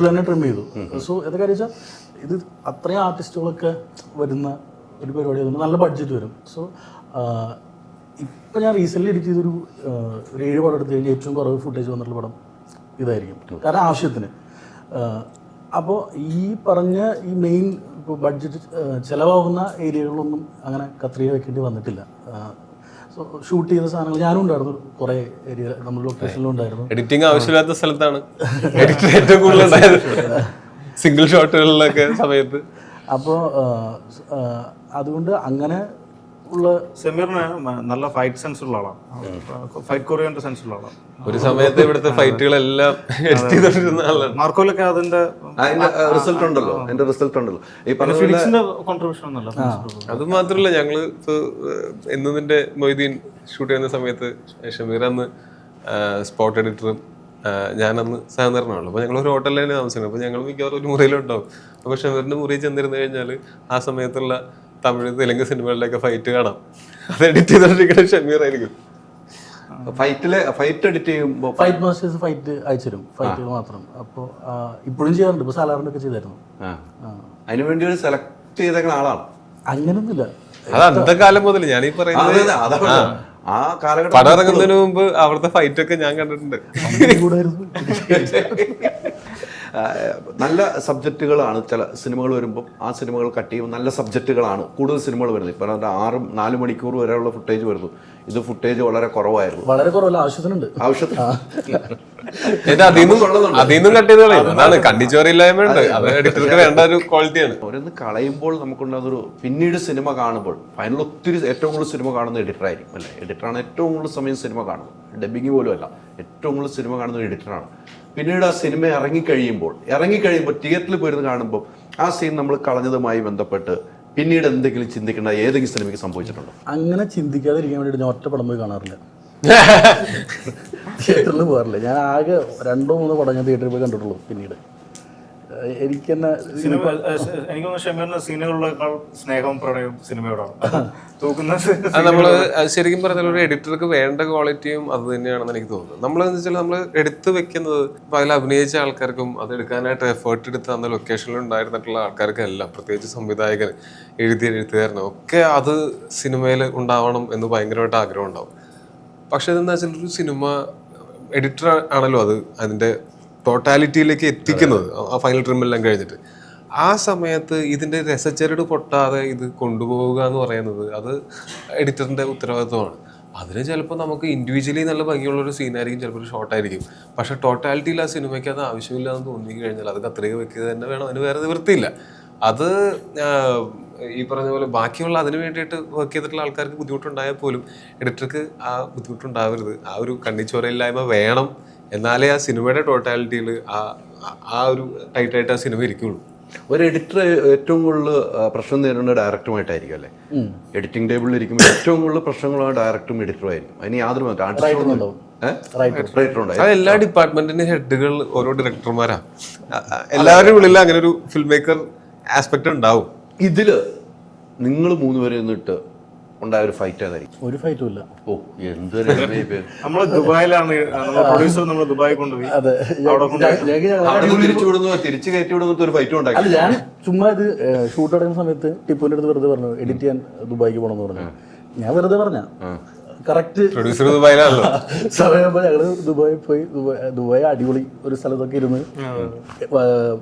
D: തന്നെ ട്രിം ചെയ്തു. സോ ഏതൊക്കെ കാര്യം വെച്ചാൽ ഇത് അത്രയും ആർട്ടിസ്റ്റുകളൊക്കെ വരുന്ന ഒരു പരിപാടി ആയതുകൊണ്ട് നല്ല ബഡ്ജറ്റ് വരും. സോ ഇപ്പം ഞാൻ റീസെൻ്റ്ലി എഡിറ്റ് ചെയ്തൊരു 7 പടം എടുത്തു കഴിഞ്ഞാൽ ഏറ്റവും കുറവ് ഫുട്ടേജ് വന്നിട്ടുള്ള പടം ഇതായിരിക്കും. കാരണം ആവശ്യത്തിന്. അപ്പോൾ ഈ പറഞ്ഞ ഈ മെയിൻ ഇപ്പോൾ ബഡ്ജറ്റ് ചിലവാകുന്ന ഏരിയകളിലൊന്നും അങ്ങനെ കത്രിക വെക്കേണ്ടി വന്നിട്ടില്ല. സോ ഷൂട്ട് ചെയ്ത സാധനങ്ങൾ ഞാനും ഉണ്ടായിരുന്നു, കുറേ ഏരിയ നമ്മൾ ലൊക്കേഷനിലും ഉണ്ടായിരുന്നു.
B: എഡിറ്റിംഗ് ആവശ്യമില്ലാത്ത സ്ഥലത്താണ് എഡിറ്റ് ഏറ്റവും കൂടുതൽ ഉണ്ടായത്, സിംഗിൾ ഷോട്ടുകളിലൊക്കെ സമയത്ത്.
D: അപ്പോൾ അതുകൊണ്ട് അങ്ങനെ ഉള്ള
C: സെമീറിന് നല്ല ഫൈറ്റ് സെൻസ് ഉള്ള ആളാണ്, ഫൈറ്റ് കൊറിയോന്റെ സെൻസ് ഉള്ള ആളാണ്.
B: ഒരു സമയത്ത് ഇവിടുത്തെ ഫൈറ്റുകളെല്ലാം എഡിറ്റ് ചെയ്തിരുന്ന ആളാണ്.
C: മാർക്കോലൊക്കെ അതിന്റെ
A: റിസൾട്ട് ഉണ്ടല്ലോ, അതിന്റെ റിസൾട്ട് ഉണ്ടല്ലോ. ഈ
C: ഫിലിക്സിന്റെ കോൺട്രിബ്യൂഷൻ ഒന്നല്ല.
B: അത് മാത്രമല്ല, ഞങ്ങള് ഇപ്പൊ എന്നതിന്റെ മൊയ്തീൻ ഷൂട്ട് ചെയ്യുന്ന സമയത്ത് ഷമീർ അന്ന് സ്പോട്ട് എഡിറ്ററും ഞാനന്ന് സഹകരണമാണല്ലോ. അപ്പോൾ ഞങ്ങൾ ഒരു ഹോട്ടലിലാണ് താമസിക്കുന്നത്. അപ്പോൾ ഞങ്ങൾ മിക്കവാറും ഒരു മുറിയിലുണ്ടാവും. അപ്പോൾ ഷമീറിന്റെ മുറിയിൽ ചെന്നിരുന്നു കഴിഞ്ഞാൽ ആ സമയത്തുള്ള തമിഴ് തെലുങ്ക് സിനിമകളിലൊക്കെ ഫൈറ്റ് കാണാം. അത് എഡിറ്റ് ചെയ്തോണ്ടിരിക്കുന്ന ഷമീർ ആയിരിക്കും.
A: ഫൈറ്റ് എഡിറ്റ് ചെയ്യുമ്പോൾ
D: ഫൈറ്റ് മാസ്റ്റേഴ്സ് ഫൈറ്റ് അയച്ചുതരും, ഫൈറ്റുകൾ മാത്രം. അപ്പോൾ ഇപ്പോഴും ചെയ്യാറുണ്ട്. ഇപ്പോൾ സാലാറിനൊക്കെ ചെയ്തായിരുന്നു.
A: അതിനുവേണ്ടി ഒരു സെലക്ട് ചെയ്തേക്കുന്ന ആളാണ്.
D: അങ്ങനൊന്നുമില്ല,
B: അത് അന്നത്തെ കാലം മുതൽ ഞാനീ പറയുന്നത്.
A: ആ കാലഘട്ടം
B: പടം ഇറങ്ങുന്നതിന് മുമ്പ് അവിടുത്തെ ഫൈറ്റ് ഒക്കെ ഞാൻ കണ്ടിട്ടുണ്ട്.
A: നല്ല സബ്ജക്റ്റുകളാണ് ചില സിനിമകൾ വരുമ്പോൾ ആ സിനിമകൾ കട്ട് ചെയ്യുമ്പോൾ നല്ല സബ്ജക്റ്റുകളാണ് കൂടുതൽ സിനിമകൾ വരുന്നത്. ഇപ്പം 4 മണിക്കൂർ വരെയുള്ള ഫുട്ടേജ് വരുന്നു. ഇത് ഫുട്ടേജ് വളരെ കുറവായിരുന്നു.
D: വളരെ കുറവല്ല, ആവശ്യത്തിനുണ്ട്.
B: അതിന്നും കട്ട് ചെയ്ത് കളയും. അതാണ് കണ്ടിച്ചോറില്ലായ്മയുണ്ട്. അത് എഡിറ്റർക്ക് വേണ്ട ഒരു ക്വാളിറ്റിയാണ്.
A: അവരൊന്ന് കളയുമ്പോൾ നമുക്കുണ്ടാകുന്നൊരു പിന്നീട് സിനിമ കാണുമ്പോൾ ഫൈനൽ ഒത്തിരി ഏറ്റവും കൂടുതൽ സിനിമ കാണുന്നത് എഡിറ്ററായിരിക്കും അല്ലേ? എഡിറ്ററാണ് ഏറ്റവും കൂടുതൽ സമയം സിനിമ കാണുന്നത്. ഡബിങ് പോലും അല്ല, ഏറ്റവും കൂടുതൽ സിനിമ കാണുന്നത് എഡിറ്ററാണ്. പിന്നീട് ആ സിനിമ ഇറങ്ങിക്കഴിയുമ്പോൾ തിയേറ്ററിൽ പോയിരുന്ന് കാണുമ്പോൾ ആ സീൻ നമ്മൾ കളഞ്ഞതുമായി ബന്ധപ്പെട്ട് പിന്നീട് എന്തെങ്കിലും ചിന്തിക്കേണ്ട ഏതെങ്കിലും സിനിമയ്ക്ക് സംഭവിച്ചിട്ടുണ്ടോ?
D: അങ്ങനെ ചിന്തിക്കാതിരിക്കാൻ വേണ്ടിയിട്ട് ഞാൻ ഒറ്റ പടം പോയി കാണാറില്ല, തിയേറ്ററിൽ പോകാറില്ല. ഞാൻ ആകെ 2-3 പടം ഞാൻ തിയേറ്ററിൽ പോയി കണ്ടിട്ടുള്ളൂ. പിന്നീട് എനിക്ക് തന്നെ
C: സിനിമ എനിക്ക് തോന്നുന്നു ഷമീറിന് സീനുകളിലേക്കാൾ സ്നേഹവും പ്രണയവും സിനിമയോടാണ് തൂക്കുന്നത്.
B: അത് നമ്മൾ ശരിക്കും പറഞ്ഞാൽ ഒരു എഡിറ്റർക്ക് വേണ്ട ക്വാളിറ്റിയും അത് തന്നെയാണെന്ന് എനിക്ക് തോന്നുന്നത്. നമ്മളെന്ന് വെച്ചാൽ നമ്മൾ എടുത്തു വെക്കുന്നത് ഇപ്പം അതിൽ അഭിനയിച്ച ആൾക്കാർക്കും അത് എടുക്കാനായിട്ട് എഫേർട്ട് എടുത്ത് അന്ന് ലൊക്കേഷനിൽ ഉണ്ടായിരുന്നിട്ടുള്ള ആൾക്കാർക്കെല്ലാം, പ്രത്യേകിച്ച് സംവിധായകൻ, എഴുത്തുകാരനും ഒക്കെ അത് സിനിമയിൽ ഉണ്ടാവണം എന്ന് ഭയങ്കരമായിട്ട് ആഗ്രഹം ഉണ്ടാവും. പക്ഷെ അതെന്താ വെച്ചാൽ ഒരു സിനിമ എഡിറ്റർ ആണല്ലോ അത് അതിൻ്റെ ടോട്ടാലിറ്റിയിലേക്ക് എത്തിക്കുന്നത്, ആ ഫൈനൽ ട്രിമെല്ലാം കഴിഞ്ഞിട്ട്. ആ സമയത്ത് ഇതിൻ്റെ രസച്ചരട് പൊട്ടാതെ ഇത് കൊണ്ടുപോവുക എന്ന് പറയുന്നത് അത് എഡിറ്ററിൻ്റെ ഉത്തരവാദിത്വമാണ്. അതിന് ചിലപ്പോൾ നമുക്ക് ഇൻഡിവിജ്വലി നല്ല ഭംഗിയുള്ളൊരു സീനായിരിക്കും, ചിലപ്പോൾ ഒരു ഷോർട്ടായിരിക്കും. പക്ഷേ ടോട്ടാലിറ്റിയിൽ ആ സിനിമയ്ക്ക് അത് ആവശ്യമില്ല എന്ന് തോന്നി കഴിഞ്ഞാൽ അത് കത്രിക വെക്കുക തന്നെ വേണം, അതിന് വേറെ നിവൃത്തിയില്ല. അത് ഈ പറഞ്ഞ പോലെ ബാക്കിയുള്ള അതിന് വേണ്ടിയിട്ട് വർക്ക് ചെയ്തിട്ടുള്ള ആൾക്കാർക്ക് ബുദ്ധിമുട്ടുണ്ടായാൽ പോലും എഡിറ്റർക്ക് ആ ബുദ്ധിമുട്ടുണ്ടാവരുത്. ആ ഒരു കണ്ണിച്ചോരയില്ലായ്മ വേണം, എന്നാലേ ആ സിനിമയുടെ ടോട്ടാലിറ്റിയിൽ ആ ഒരു ടൈറ്റായിട്ട് ആ സിനിമ ഇരിക്കുള്ളൂ.
A: ഒരു എഡിറ്റർ ഏറ്റവും കൂടുതൽ പ്രശ്നം നേരിടുന്ന ഡയറക്ടറുമായിട്ടായിരിക്കും അല്ലേ? എഡിറ്റിംഗ് ടേബിളിൽ ഇരിക്കുമ്പോൾ ഏറ്റവും കൂടുതൽ പ്രശ്നങ്ങൾ ഡയറക്ടറും എഡിറ്ററും ആയിരിക്കും. അതിന് യാതൊരു റൈറ്റർ ഉണ്ടായി.
B: അത് എല്ലാ ഡിപ്പാർട്ട്മെന്റിന്റെ ഹെഡുകൾ ഓരോ ഡയറക്ടർമാരാ. എല്ലാവരുടെ ഉള്ളിൽ അങ്ങനെ ഒരു ഫിൽം മേക്കർ ആസ്പെക്ട് ഉണ്ടാവും.
A: ഇതില് നിങ്ങൾ 3 പേര് നിന്നിട്ട് ഉണ്ടായ ഒരു ഫൈറ്റ് ഏതായിരിക്കും?
D: ഒരു ഫൈറ്റും ഇല്ല.
A: ഓ, എന്തൊരു
C: നമ്മൾ ദുബായിലാണ്, പ്രൊഡ്യൂസർ നമ്മൾ ദുബായി കൊണ്ടുപോയി
A: തിരിച്ചു കയറ്റി വിടുന്ന ഒരു ഫൈറ്റും ഉണ്ടാക്കി.
D: അല്ല, ഞാൻ ചുമ്മാ ഇത് ഷൂട്ട് നടക്കുന്ന സമയത്ത് ടിപ്പുവിന്റെ അടുത്ത് വെറുതെ പറഞ്ഞു എഡിറ്റ് ചെയ്യാൻ ദുബായിക്ക് പോകണമെന്ന് പറഞ്ഞു. ഞാൻ വെറുതെ പറഞ്ഞ കറക്റ്റ്
B: പ്രൊഡ്യൂസർ ദുബായിലാണല്ലോ.
D: സമയമാകുമ്പോൾ ഞങ്ങള് ദുബായി പോയി. ദുബായ് അടിപൊളി ഒരു സ്ഥലത്തൊക്കെ ഇരുന്ന്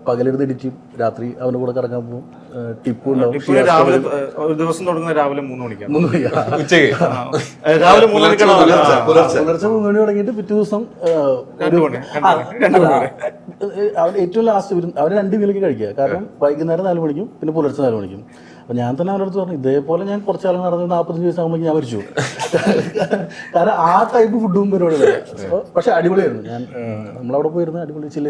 D: പകലെടുത്ത് എഡിറ്റ് ചെയ്യും, രാത്രി അവന്റെ കൂടെ കറങ്ങാൻ പോകും. ടിപ്പു ഉണ്ടാവും.
C: രാവിലെ ഒരു ദിവസം തുടങ്ങുന്നത് രാവിലെ 3 മണിക്കാണ്.
D: 3 മണിക്കാണ്
B: ഉച്ചയ്ക്ക്
C: രാവിലെ 3 മണിക്കാണ്
D: പുലർച്ചെ 3 മണി തുടങ്ങിയിട്ട് പിറ്റേ ദിവസം അവൻ ഏറ്റവും ലാസ്റ്റ് വരും. അവര് 2 മീലൊക്കെ കഴിക്കുക, കാരണം വൈകുന്നേരം 4 മണിക്കും പിന്നെ പുലർച്ചെ 4 മണിക്കും. അപ്പം ഞാൻ തന്നെ അവരുടെ അടുത്ത് പറഞ്ഞു ഇതേപോലെ ഞാൻ കുറച്ച് കാലം നടന്നത് 45 വയസ്സാകുമ്പോൾ ഞാൻ മരിച്ചു. കാരണം ആ ടൈപ്പ് ഫുഡും പരിപാടികളല്ല. പക്ഷെ അടിപൊളിയായിരുന്നു. ഞാൻ നമ്മളവിടെ പോയിരുന്ന അടിപൊളി ചില്ല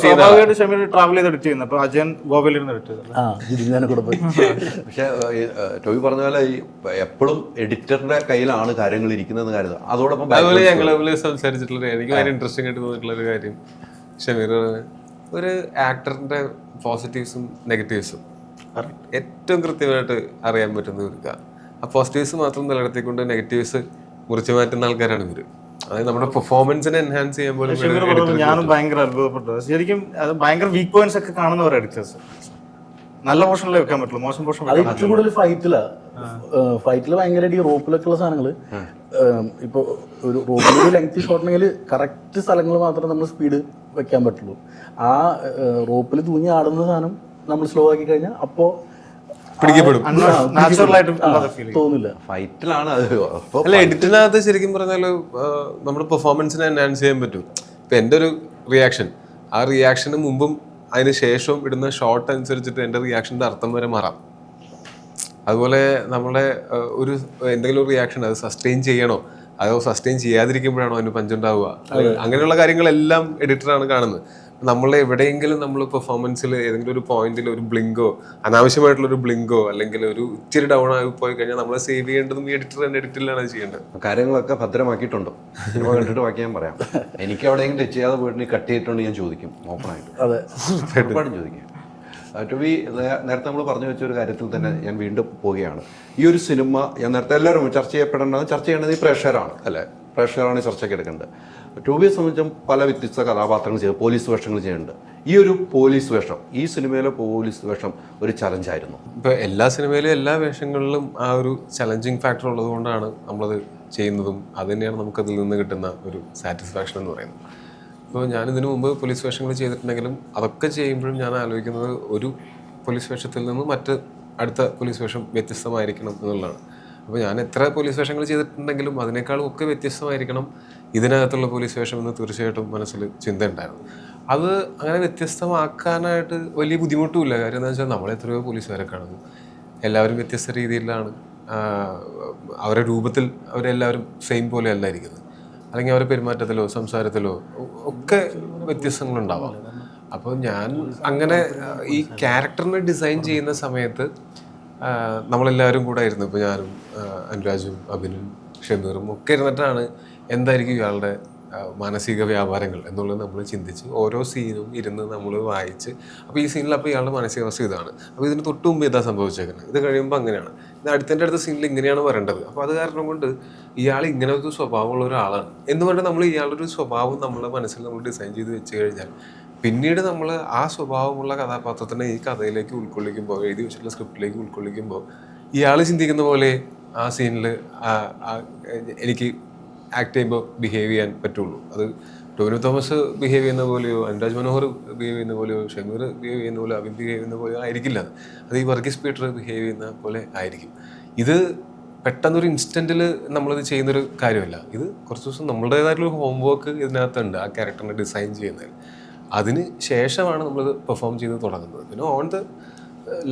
C: സ്വാഭാവികമായിട്ട് ഷമീർ ട്രാവൽ ചെയ്ത് എഡിറ്റ് ചെയ്യുന്നത്. അപ്പൊ അജയൻ ഗോവയിലിരുന്ന് എഡിറ്റ് ചെയ്തത്
D: ഞാനെ കൂടെ പോയി.
A: പക്ഷെ ടോബി പറഞ്ഞ പോലെ ഈ എപ്പോഴും എഡിറ്ററിന്റെ കയ്യിലാണ് കാര്യങ്ങൾ ഇരിക്കുന്നതെന്ന് കരുതുക. അതോടൊപ്പം
B: അതുപോലെ ഞങ്ങൾ സംസാരിച്ചിട്ടുള്ള എനിക്ക് ഭയങ്കര ഇൻട്രസ്റ്റിംഗ് ആയിട്ട് തോന്നിയിട്ടുള്ള ഒരു കാര്യം ഷമീർ, ഒരു ആക്ടറിന്റെ പോസിറ്റീവ്സും നെഗറ്റീവ്സും ഏറ്റവും കൃത്യമായിട്ട് അറിയാൻ പറ്റുന്ന ഇവർക്ക്. ആ പോസിറ്റീവ്സ് മാത്രം നിലനിർത്തിക്കൊണ്ട് നെഗറ്റീവ്സ് മുറിച്ചു മാറ്റുന്ന ആൾക്കാരാണ് ഇവര്. അതായത് നമ്മുടെ പെർഫോമൻസിനെ എൻഹാൻസ് ചെയ്യാൻ പോലും
C: ഞാനും ഭയങ്കര അത്ഭുതപ്പെട്ടത്. ശരിക്കും അത് ഭയങ്കര വീക്ക് പോയിന്റ്സ് ഒക്കെ കാണുന്നവർ എഡിറ്റേഴ്സ്. നല്ല പോർഷനിലേ വെക്കാൻ പറ്റുള്ളൂ, മോശം പോർഷൻ
D: അത് ഏറ്റവും കൂടുതൽ ഫൈറ്റില് ഭയങ്കരമായിട്ട് ഈ റോപ്പിലൊക്കെ ഉള്ള സാധനങ്ങൾ. ഇപ്പോൾ ഒരു റോപ്പിൽ ലെങ്ത് ഷോട്ടുണ്ടെങ്കിൽ കറക്റ്റ് സ്ഥലങ്ങൾ മാത്രമേ നമ്മൾ സ്പീഡ് വെക്കാൻ പറ്റുള്ളൂ. ആ റോപ്പിൽ തൂങ്ങി ആടുന്ന സാധനം നമ്മൾ സ്ലോ ആക്കി കഴിഞ്ഞാൽ അപ്പോൾ
B: പിടിക്കപ്പെടും.
D: തോന്നില്ല.
A: ഫൈറ്റിലാണ്
B: അല്ല, എഡിറ്റിനകത്ത് ശരിക്കും പറഞ്ഞാൽ നമ്മുടെ പെർഫോമൻസിനെ എൻഹാൻസ് ചെയ്യാൻ പറ്റും. ഇപ്പം എൻ്റെ ഒരു റിയാക്ഷൻ, ആ റിയാക്ഷന് മുമ്പും അതിന് ശേഷവും ഇടുന്ന ഷോട്ട് അനുസരിച്ചിട്ട് എൻ്റെ റിയാക്ഷൻ്റെ അർത്ഥം വരെ മാറാം. അതുപോലെ നമ്മുടെ ഒരു എന്തെങ്കിലും ഒരു റിയാക്ഷൻ അത് സസ്റ്റെയിൻ ചെയ്യണോ അതോ സസ്റ്റെയിൻ ചെയ്യാതിരിക്കുമ്പോഴാണോ അതിന് പഞ്ചുണ്ടാവുക, അങ്ങനെയുള്ള കാര്യങ്ങളെല്ലാം എഡിറ്ററാണ് കാണുന്നത്. നമ്മൾ എവിടെയെങ്കിലും നമ്മൾ പെർഫോമൻസിൽ ഏതെങ്കിലും ഒരു പോയിന്റിൽ ഒരു ബ്ലിങ്കോ, അനാവശ്യമായിട്ടുള്ളൊരു ബ്ലിങ്കോ അല്ലെങ്കിൽ ഒരു ഇച്ചിരി ഡൗൺ ആയി പോയി കഴിഞ്ഞാൽ നമ്മളെ സേവ് ചെയ്യേണ്ടതും ഈ എഡിറ്റർ തന്നെ എഡിറ്റിലാണ് ചെയ്യേണ്ടത്.
A: കാര്യങ്ങളൊക്കെ ഭദ്രമാക്കിയിട്ടുണ്ടോ? സിനിമ കണ്ടിട്ട് ബാക്കി ഞാൻ പറയാം. എനിക്ക് എവിടെയെങ്കിലും ടച്ച് ചെയ്യാതെ പോയിട്ട് കട്ട് ചെയ്തിട്ടുണ്ട് ഞാൻ ചോദിക്കും, ഓപ്പണായിട്ട്.
D: അതെ,
A: ഒരുപാട് ചോദിക്കും. ടു ബി നേരത്തെ നമ്മൾ പറഞ്ഞു വെച്ച ഒരു കാര്യത്തിൽ തന്നെ ഞാൻ വീണ്ടും പോവുകയാണ്. ഈ ഒരു സിനിമ ഞാൻ നേരത്തെ എല്ലാവരും ചർച്ച ചെയ്യേണ്ടത് ഈ പ്രേക്ഷകരാണ് അല്ലേ? പ്രേക്ഷകരാണ് ചർച്ചയ്ക്ക് എടുക്കേണ്ടത്. ടോബിയെ സംബന്ധിച്ചും പല വ്യത്യസ്ത കഥാപാത്രങ്ങൾ ചെയ്ത് പോലീസ് വേഷങ്ങൾ ചെയ്യുന്നുണ്ട്. ഈ ഒരു പോലീസ് വേഷം, ഈ സിനിമയിലെ പോലീസ് വേഷം ഒരു ചലഞ്ചായിരുന്നു.
B: ഇപ്പോൾ എല്ലാ സിനിമയിലും എല്ലാ വേഷങ്ങളിലും ആ ഒരു ചലഞ്ചിങ് ഫാക്ടർ ഉള്ളത് കൊണ്ടാണ് നമ്മളത് ചെയ്യുന്നതും അത് തന്നെയാണ് നമുക്കതിൽ നിന്ന് കിട്ടുന്ന ഒരു സാറ്റിസ്ഫാക്ഷൻ എന്ന് പറയുന്നത്. ഇപ്പോൾ ഞാനിതിനു മുമ്പ് പോലീസ് വേഷങ്ങൾ ചെയ്തിട്ടുണ്ടെങ്കിലും അതൊക്കെ ചെയ്യുമ്പോഴും ഞാൻ ആലോചിക്കുന്നത് ഒരു പോലീസ് വേഷത്തിൽ നിന്ന് അടുത്ത പോലീസ് വേഷം വ്യത്യസ്തമായിരിക്കണം എന്നുള്ളതാണ്. അപ്പോൾ ഞാൻ എത്ര പോലീസ് വേഷങ്ങൾ ചെയ്തിട്ടുണ്ടെങ്കിലും അതിനേക്കാളും ഒക്കെ വ്യത്യസ്തമായിരിക്കണം ഇതിനകത്തുള്ള പോലീസ് വേഷം എന്ന് തീർച്ചയായിട്ടും മനസ്സിൽ ചിന്ത ഉണ്ടായിരുന്നു. അത് അങ്ങനെ വ്യത്യസ്തമാക്കാനായിട്ട് വലിയ ബുദ്ധിമുട്ടുമില്ല. കാര്യം എന്താ വെച്ചാൽ നമ്മൾ എത്രയോ പോലീസുകാരെ കാണുന്നു, എല്ലാവരും വ്യത്യസ്ത രീതിയിലാണ് അവരുടെ രൂപത്തിൽ അവരെല്ലാവരും സെയിം പോലെ അല്ല ഇരിക്കുന്നത്, അല്ലെങ്കിൽ അവരുടെ പെരുമാറ്റത്തിലോ സംസാരത്തിലോ ഒക്കെ വ്യത്യസ്തങ്ങളുണ്ടാവാം. അപ്പോൾ ഞാൻ അങ്ങനെ ഈ ക്യാരക്ടറിനെ ഡിസൈൻ ചെയ്യുന്ന സമയത്ത് നമ്മളെല്ലാവരും കൂടെ ആയിരുന്നു. ഇപ്പോൾ ഞാനും അനുരാജും അഭിനും ഷമീറും ഒക്കെ ഇരുന്നിട്ടാണ് എന്തായിരിക്കും ഇയാളുടെ മാനസിക വ്യാപാരങ്ങൾ എന്നുള്ളത് നമ്മൾ ചിന്തിച്ച് ഓരോ സീനും ഇരുന്ന് നമ്മൾ വായിച്ച്, അപ്പോൾ ഈ സീനിൽ അപ്പോൾ ഇയാളുടെ മാനസികാവസ്ഥ ഇതാണ്, അപ്പോൾ ഇതിന് തൊട്ട് മുമ്പ് ഇതാ സംഭവിച്ചേക്കുന്നത്, ഇത് കഴിയുമ്പോൾ അങ്ങനെയാണ്, ഇത് അടുത്ത സീനിൽ ഇങ്ങനെയാണ് വരേണ്ടത്. അപ്പോൾ അത് കാരണം കൊണ്ട് ഇയാൾ ഇങ്ങനെ ഒരു സ്വഭാവമുള്ള ഒരാളാണ് എന്ന് പറഞ്ഞാൽ നമ്മൾ ഇയാളുടെ ഒരു സ്വഭാവം നമ്മളെ മനസ്സിൽ നമ്മൾ ഡിസൈൻ ചെയ്ത് വെച്ച് കഴിഞ്ഞാൽ പിന്നീട് നമ്മൾ ആ സ്വഭാവമുള്ള കഥാപാത്രത്തിനെ ഈ കഥയിലേക്ക് ഉൾക്കൊള്ളിക്കുമ്പോൾ, എഴുതി വെച്ചിട്ടുള്ള സ്ക്രിപ്റ്റിലേക്ക് ഉൾക്കൊള്ളിക്കുമ്പോൾ ഇയാൾ ചിന്തിക്കുന്ന പോലെ ആ സീനിൽ എനിക്ക് ആക്ട് ചെയ്യുമ്പോൾ ബിഹേവ് ചെയ്യാൻ പറ്റുള്ളൂ. അത് ടോവിനോ തോമസ് ബിഹേവ് ചെയ്യുന്ന പോലെയോ, അനുരാജ് മനോഹർ ബിഹേവ് ചെയ്യുന്ന പോലെയോ, ഷമീർ ബിഹേവ് ചെയ്യുന്ന പോലെയോ, അബിൻ ബിഹേവ് ചെയ്യുന്ന പോലെയോ ആയിരിക്കില്ല. അത് ഈ വർഗീസ് പീറ്റർ ബിഹേവ് ചെയ്യുന്ന പോലെ ആയിരിക്കും. ഇത് പെട്ടെന്നൊരു ഇൻസ്റ്റൻറ്റിൽ നമ്മളിത് ചെയ്യുന്നൊരു കാര്യമല്ല. ഇത് കുറച്ച് ദിവസം നമ്മളുടേതായിട്ടുള്ള ഹോംവർക്ക് ഇതിനകത്തുണ്ട് ആ ക്യാരക്ടറിനെ ഡിസൈൻ ചെയ്യുന്നതിൽ. അതിന് ശേഷമാണ് നമ്മളിത് പെർഫോം ചെയ്ത് തുടങ്ങുന്നത്. പിന്നെ ഓൺ ദ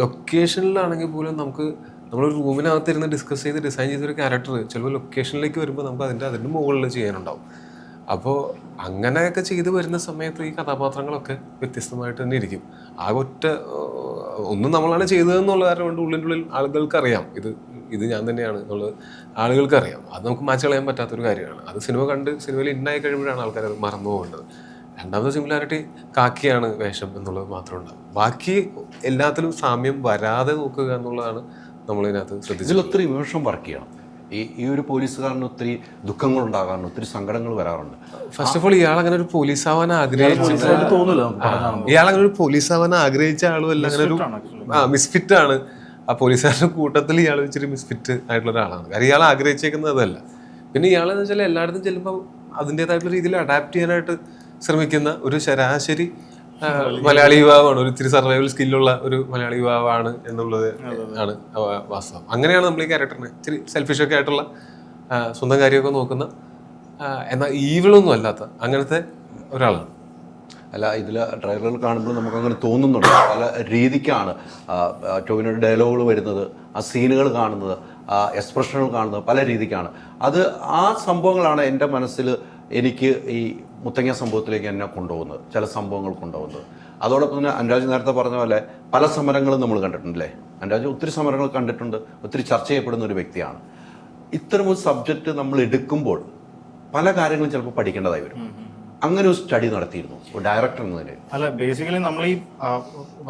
B: ലൊക്കേഷനിലാണെങ്കിൽ പോലും നമുക്ക് നമ്മളൊരു റൂമിനകത്ത് ഇരുന്ന് ഡിസ്കസ് ചെയ്ത് ഡിസൈൻ ചെയ്തൊരു ക്യാരക്ടർ ചിലപ്പോൾ ലൊക്കേഷനിലേക്ക് വരുമ്പോൾ നമുക്ക് അതിൻ്റെ മുകളിൽ ചെയ്യാനുണ്ടാവും. അപ്പോൾ അങ്ങനെയൊക്കെ ചെയ്ത് വരുന്ന സമയത്ത് ഈ കഥാപാത്രങ്ങളൊക്കെ വ്യത്യസ്തമായിട്ട് തന്നെ ഇരിക്കും. ആ ഒന്നും നമ്മളാണ് ചെയ്തതെന്നുള്ള കാരണം കൊണ്ട് ഉള്ളിൽ ആളുകൾക്കറിയാം ഇത് ഞാൻ തന്നെയാണ് എന്നുള്ളത് ആളുകൾക്കറിയാം. അത് നമുക്ക് മാച്ച് കളയാൻ പറ്റാത്തൊരു കാര്യമാണ്. അത് സിനിമ കണ്ട് സിനിമയിൽ ഇന്നായി കഴിയുമ്പോഴാണ് ആൾക്കാർ അത് മറന്നു പോകേണ്ടത്. രണ്ടാമത്തെ സിമിലാരിറ്റി കാക്കിയാണ് വേഷം എന്നുള്ളത് മാത്രം ഉണ്ടാകും. ബാക്കി എല്ലാത്തിലും സാമ്യം വരാതെ നോക്കുക എന്നുള്ളതാണ് നമ്മളിതിനകത്ത് ശ്രദ്ധിച്ചത്.
A: ഇതിലൊത്തിരി ഇമോഷൻ വർക്ക് ചെയ്യണം. ഈ ഒരു പോലീസുകാരന് ഒത്തിരി ദുഃഖങ്ങൾ ഉണ്ടാകാറുണ്ട്, ഒത്തിരി സങ്കടങ്ങൾ വരാറുണ്ട്.
B: ഫസ്റ്റ് ഓഫ് ഓൾ ഇയാളങ്ങനെ ഒരു പോലീസാവാൻ ആഗ്രഹിച്ച ആളുമല്ല, അങ്ങനെ ഒരു മിസ്ഫിറ്റ് ആണ്. ആ പോലീസുകാരുടെ കൂട്ടത്തിൽ ഇയാൾ വെച്ചൊരു മിസ്ഫിറ്റ് ആയിട്ടുള്ള ഒരാളാണ്. കാരണം ഇയാൾ ആഗ്രഹിച്ചേക്കുന്നത് അതല്ല. പിന്നെ ഇയാളെന്ന് വെച്ചാൽ എല്ലായിടത്തും ചെല്ലുമ്പോൾ അതിൻ്റെതായിട്ടുള്ള രീതിയിൽ അഡാപ്റ്റ് ചെയ്യാനായിട്ട് ശ്രമിക്കുന്ന ഒരു ശരാശരി മലയാളി യുവാവാണ്, ഒരു ഇത്തിരി സർവൈവൽ സ്കില്ലുള്ള ഒരു മലയാളി യുവാവാണ് എന്നുള്ളത് ആണ് വാസ്തവം. അങ്ങനെയാണ് നമ്മൾ ഈ ക്യാരക്ടറിനെ ഇത്തിരി സെൽഫിഷൊക്കെ ആയിട്ടുള്ള സ്വന്തം കാര്യമൊക്കെ നോക്കുന്ന, എന്നാൽ ഈവിളൊന്നും അല്ലാത്ത അങ്ങനത്തെ ഒരാളാണ്.
A: അല്ല, ഇതിൽ ട്രെയിലറുകൾ കാണുമ്പോൾ നമുക്കങ്ങനെ തോന്നുന്നുണ്ട്. പല രീതിക്കാണ് ടോവിനോയുടെ ഡയലോഗുകൾ വരുന്നത്, ആ സീനുകൾ കാണുന്നത്, ആ എക്സ്പ്രഷനുകൾ കാണുന്നത് പല രീതിക്കാണ്. ആ സംഭവങ്ങളാണ് എൻ്റെ മനസ്സിൽ എനിക്ക് ഈ മുത്തങ്ങ സംഭവത്തിലേക്ക് എന്നെ കൊണ്ടുപോകുന്നത്, ചില സംഭവങ്ങൾ കൊണ്ടുപോകുന്നത്. അതോടൊപ്പം തന്നെ അനുരാജ് നേരത്തെ പറഞ്ഞ പോലെ പല സമരങ്ങളും നമ്മൾ കണ്ടിട്ടുണ്ടല്ലേ. അനുരാജ് ഒത്തിരി സമരങ്ങൾ കണ്ടിട്ടുണ്ട്, ഒത്തിരി ചർച്ച ചെയ്യപ്പെടുന്ന ഒരു വ്യക്തിയാണ്. ഇത്തരമൊരു സബ്ജക്റ്റ് നമ്മൾ എടുക്കുമ്പോൾ പല കാര്യങ്ങളും ചിലപ്പോൾ പഠിക്കേണ്ടതായി വരും. അങ്ങനെ ഒരു സ്റ്റഡി നടത്തിയിരുന്നു ഒരു ഡയറക്ടർ എന്ന നിലയിൽ?
C: അല്ല, ബേസിക്കലി നമ്മൾ ഈ